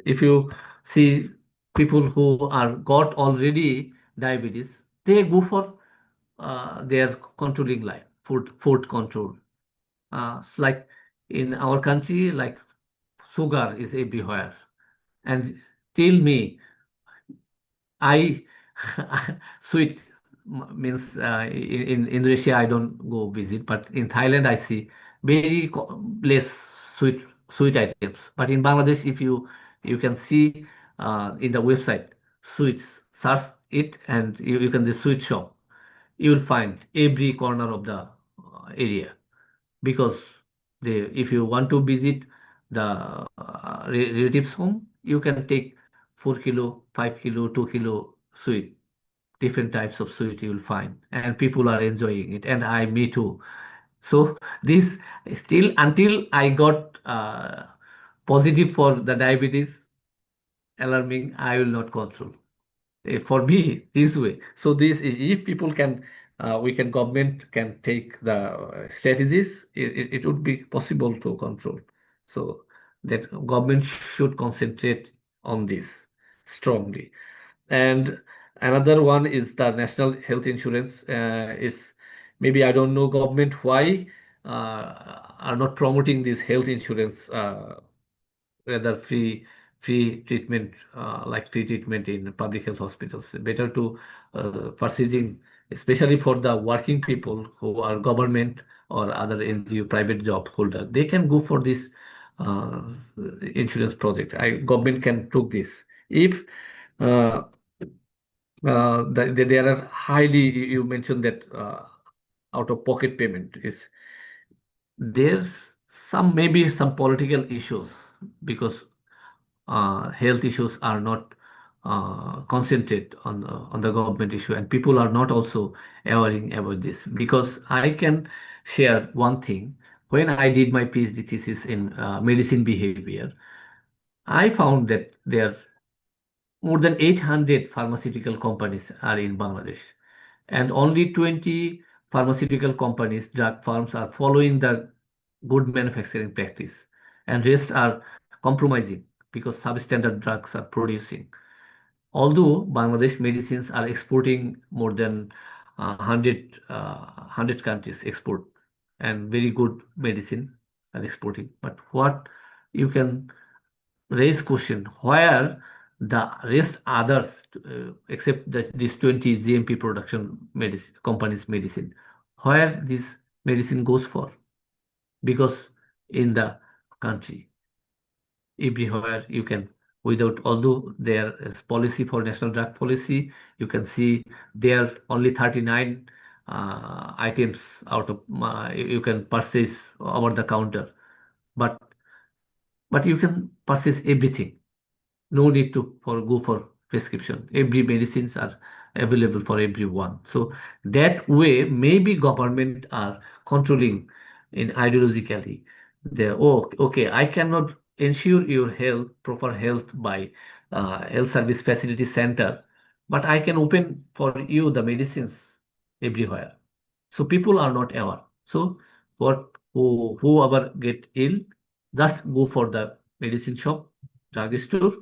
If you see people who are got already diabetes, they go for their controlling life, food control. Like in our country, like sugar is everywhere, and till me, I sweet means in Indonesia I don't go visit, but in Thailand I see very less sweet items. But in Bangladesh, if you can see in the website sweets, search it, and you can the sweet shop, you will find every corner of the area, because if you want to visit the relatives home, you can take 4 kilo, 5 kilo, 2 kilo sweet, different types of sweet you will find, and people are enjoying it, and me too. So this still until I got positive for the diabetes, alarming, I will not control. For me this way. So this, if people can, we can, government can take the strategies, it would be possible to control. So that government should concentrate on this strongly. And another one is the national health insurance. Is maybe, I don't know government why are not promoting this health insurance, rather free treatment, like free treatment in public health hospitals. Better to purchasing, especially for the working people who are government or other NGO private job holder. They can go for this uh, insurance project. Government can took this. If uh, there are highly, you mentioned that out of pocket payment is, there's some, maybe some political issues, because health issues are not concentrate on the government issue, and people are not also awareing about this. Because I can share one thing. When I did my PhD thesis in medicine behavior, I found that there's more than 800 pharmaceutical companies are in Bangladesh, and only 20 pharmaceutical companies, drug firms, are following the good manufacturing practice, and rest are compromising because substandard drugs are producing. Although Bangladesh medicines are exporting more than 100 countries export, and very good medicine are exporting. But what you can raise question, where the rest others, except these 20 GMP production medicine companies medicine, where this medicine goes for? Because in the country, everywhere you can, without, although there is policy for national drug policy, you can see there are only 39 items out of you can purchase over the counter, but you can purchase everything. No need to go for prescription. Every medicines are available for everyone. So that way, maybe government are controlling in ideologically. They, oh, okay, I cannot ensure your health, proper health by health service facility center, but I can open for you the medicines everywhere. So people are not aware. So whoever get ill, just go for the medicine shop, drugstore,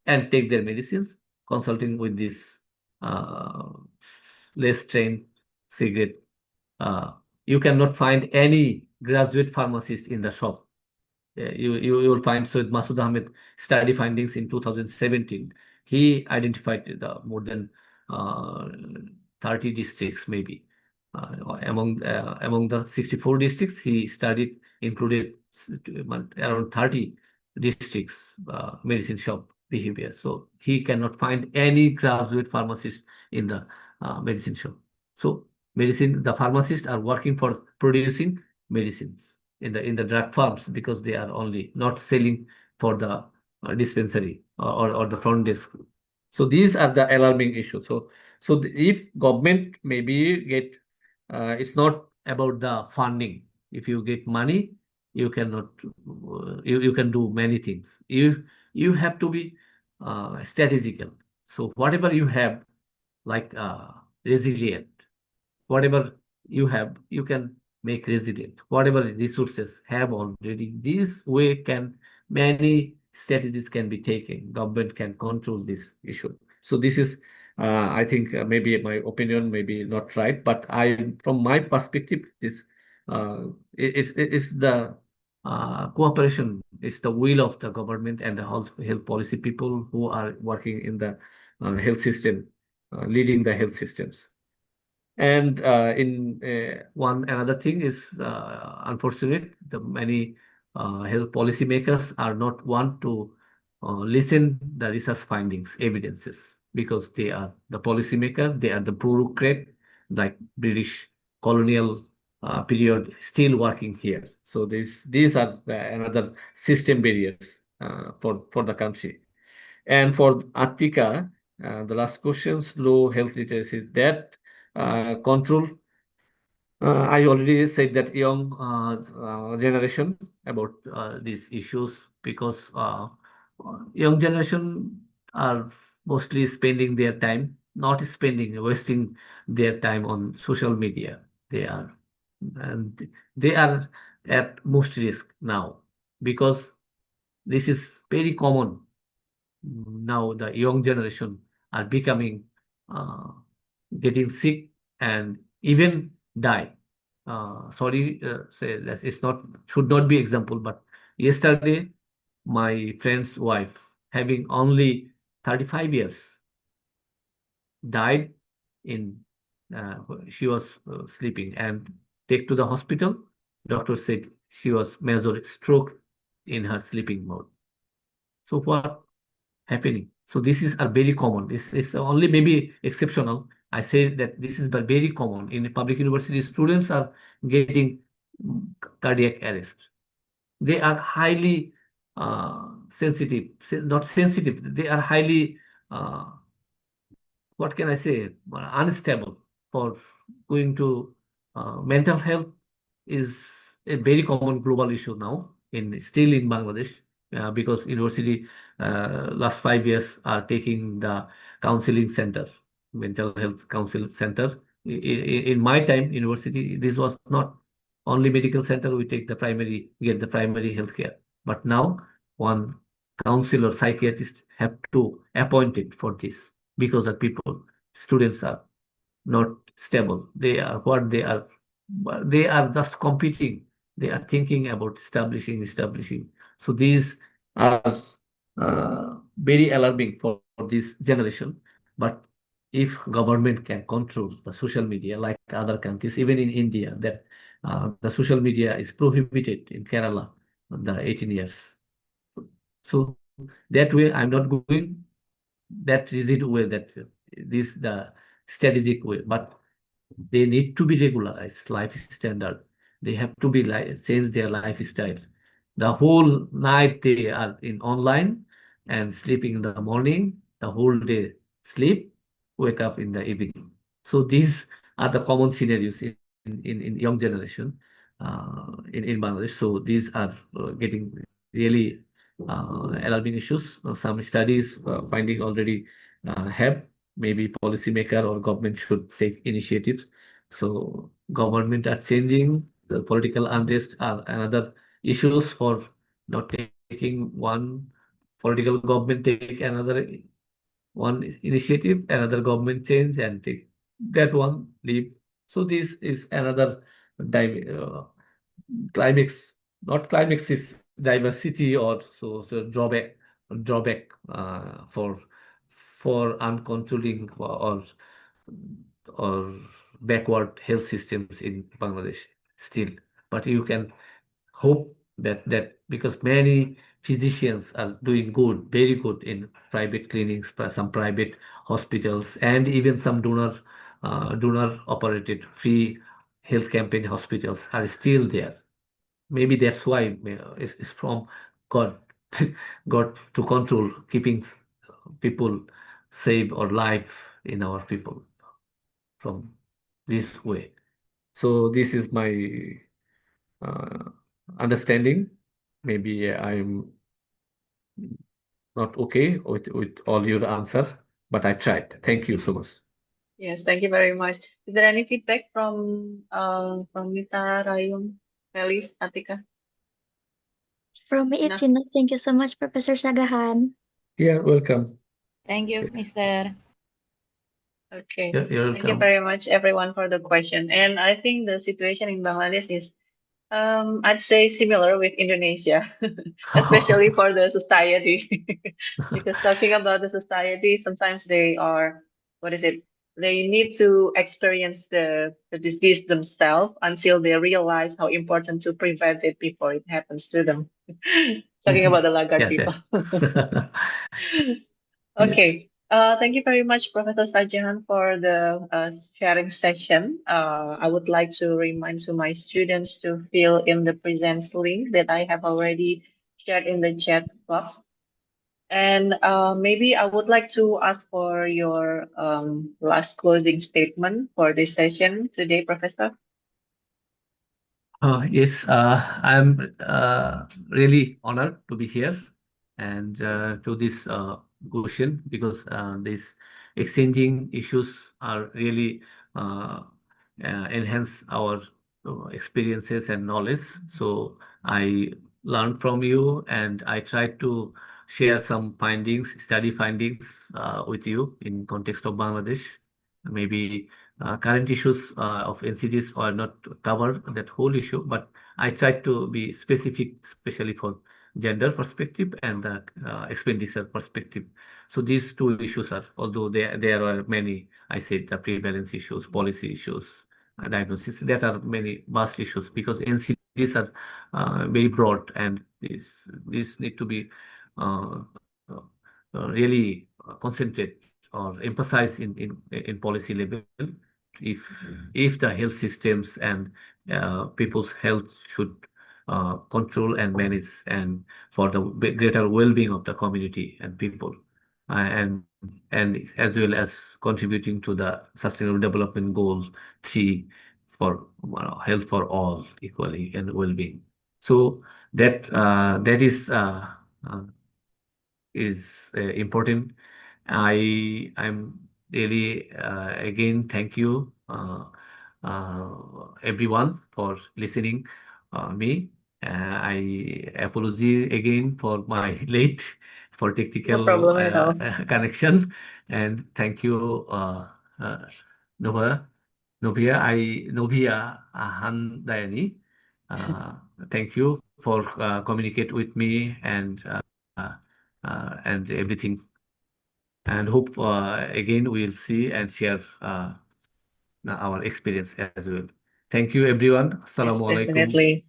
and take their medicines, consulting with this uh, less trained cigarette. You cannot find any graduate pharmacist in the shop. You will find, so Masood Ahmed study findings in 2017. He identified the more than uh, 30 districts maybe. Among the 64 districts he studied, included around 30 districts medicine shop behavior. So he cannot find any graduate pharmacist in the medicine shop. So the pharmacists are working for producing medicines in the drug farms, because they are only not selling for the dispensary or the front desk. So these are the alarming issues. So if government maybe get, it's not about the funding. If you get money, you cannot, you can do many things. You have to be strategical. So whatever you have, like resilient, whatever you have, you can make resilient. Whatever resources have already, this way can many strategies can be taken. Government can control this issue. So this is, I think, maybe my opinion, maybe not right, but from my perspective, this it's the cooperation, it's the will of the government and the health policy people who are working in the health system, leading the health systems. And in one another thing is unfortunate, the many health policy makers are not want to listen the research findings, evidences, because they are the policy maker, they are the bureaucrat, like British colonial period, still working here. So these are another system barriers for the country. And for Atika, the last questions, low health literacy, that control. I already said that young generation about these issues, because young generation are mostly spending their time, not spending, wasting their time on social media. And they are at most risk now, because this is very common. Now the young generation are becoming uh, getting sick and even die. Sorry, say that it's not, should not be example, but yesterday my friend's wife, having only 35 years, died in uh, she was sleeping and take to the hospital. Doctor said she was major stroke in her sleeping mode. So what happening? So this is a very common. This is only maybe exceptional. I say that this is very common in public university. Students are getting cardiac arrest. They are highly sensitive, not sensitive. They are highly what can I say, unstable for going to mental health is a very common global issue now, in still in Bangladesh, because university last 5 years are taking the counseling center, mental health council center. In my time, university, this was not only medical center. We take the primary, get the primary health care, but now one counselor, psychiatrist have to appoint it for this, because the people, students are not stable. They are what they are just competing. They are thinking about establishing. So these are very alarming for this generation. But if government can control the social media like other countries, even in India, that the social media is prohibited in Kerala, the 18 years. So that way, I'm not going that rigid way, that this the strategic way, but they need to be regularized life standard. They have to be change their lifestyle. The whole night they are in online and sleeping in the morning, the whole day sleep, wake up in the evening. So these are the common scenarios in young generation in Bangladesh. So these are getting really alarming issues. Some studies finding already have, maybe policymaker or government should take initiatives. So government are changing, the political unrest are another issues for not taking one political government take another one initiative, another government change and take that one leave. So this is another climax, not climax is diversity, or so drawback for uncontrolling or backward health systems in Bangladesh still. But you can hope that because many physicians are doing good, very good in private clinics, some private hospitals, and even some donor operated free health campaign hospitals are still there. Maybe that's why it's from God, God to control, keeping people safe or life in our people from this way. So this is my uh, understanding. Maybe I'm not okay with all your answer. but I tried. Thank you so much. Yes, thank you very much. Is there any feedback from Mita, Rayum, Felis, Atika? From me, it's No. enough. Thank you so much, Professor Shagahan. Yeah, welcome. Thank you, Mr. Okay. You're Thank you welcome. very much, everyone, for the question. And I think the situation in Bangladesh is, I'd say similar with Indonesia, especially for the society. Because talking about the society, sometimes they are, what is it? They need to experience the disease themselves until they realize how important to prevent it before it happens to them. Talking about the laggard Yes, people. yeah. Yes. Okay. Thank you very much, Professor Sajan, for the sharing session. I would like to remind to my students to fill in the present link that I have already shared in the chat box. And maybe I would like to ask for your last closing statement for this session today, Professor. Yes, I'm really honored to be here and to this question because these exchanging issues are really enhance our experiences and knowledge. So I learned from you and I tried to share some findings, study findings with you in context of Bangladesh. Maybe current issues of NCDs are not cover that whole issue, but I tried to be specific, especially for gender perspective and the expenditure perspective. So these two issues are, although there are many, I said the prevalence issues, policy issues, diagnosis, that are many vast issues because NCDs are very broad and this need to be really concentrate or emphasize in policy level if if the health systems and people's health should control and manage and for the greater well-being of the community and people and as well as contributing to the sustainable development goal 3 for health for all equally and well-being. So that uh, is important. I'm really again thank you everyone for listening me. I apology again for my late for No technical problem at all. connection and thank you Nova Novia Handayani. Thank you for communicate with me and everything. And hope again we'll see and share our experience as well. Thank you, everyone. Yes, Assalamualaikum. definitely.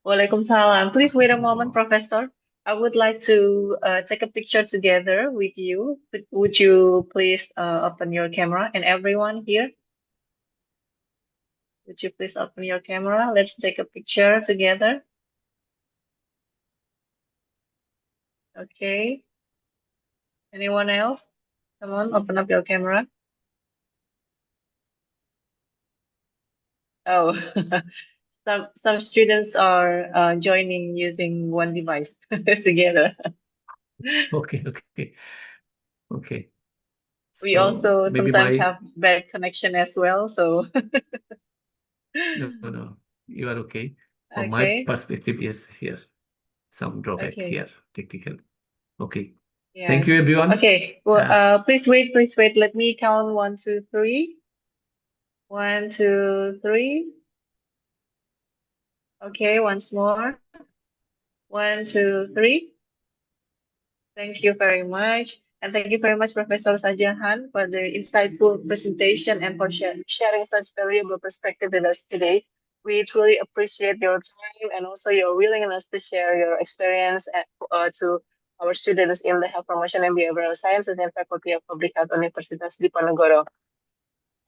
Waalaikumsalam. Please wait a moment, Professor. I would like to take a picture together with you. Would you please open your camera? And everyone here, would you please open your camera? Let's take a picture together. Okay. Anyone else? Come on, open up your camera. Oh, some students are joining using one device together. Okay, okay, okay. We So also maybe sometimes my have bad connection as well, so no, you are okay. From my okay, perspective, yes, here some drawback okay, here, technical. Okay. Thank yes. you, everyone. Okay, well, please wait, please wait. Let me count 1, 2, 3. 1, 2, 3. Okay, once more. 1, 2, 3. Thank you very much. And thank you very much, Professor Sajahan, for the insightful presentation and for sharing such valuable perspective with us today. We truly appreciate your time and also your willingness to share your experience to our students in the Health Promotion and Behavioral Sciences and Faculty of Public Health Universitas Diponegoro.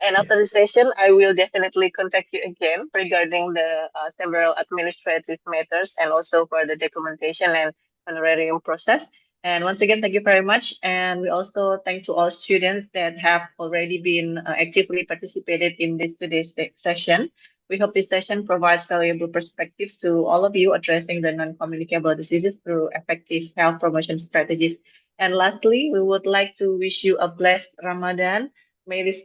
And after the session, I will definitely contact you again regarding the several administrative matters and also for the documentation and honorarium process. And once again, thank you very much. And we also thank to all students that have already been actively participated in this today's session. We hope this session provides valuable perspectives to all of you addressing the non-communicable diseases through effective health promotion strategies And lastly, we would like to wish you a blessed Ramadan. May this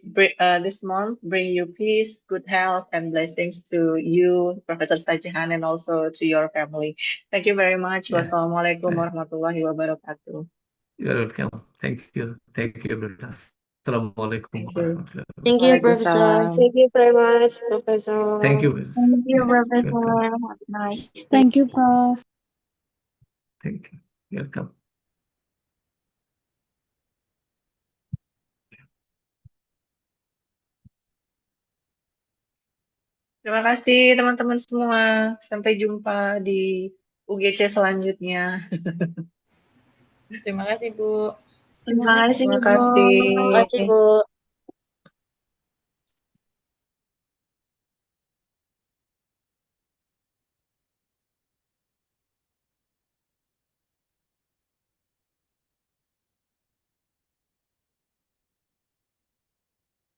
month bring you peace, good health, and blessings to you, Professor Sajihan, and also to your family. Thank you very much. Yeah. Wassalamualaikum Yeah. warahmatullahi wabarakatuh. You're welcome. Thank you. Thank you, everyone. Assalamualaikum Thank you. warahmatullahi wabarakatuh. Thank you, Professor. Waalaikumsalam. Thank you very much, Professor. Thank you. Thank you, Yes, Professor. welcome. Have a nice day. Thank you, Prof. Thank you. Welcome. Terima kasih teman-teman semua. Sampai jumpa di UGC selanjutnya. Terima kasih, Bu. Terima kasih, Terima Bu. kasih. Terima kasih, Bu.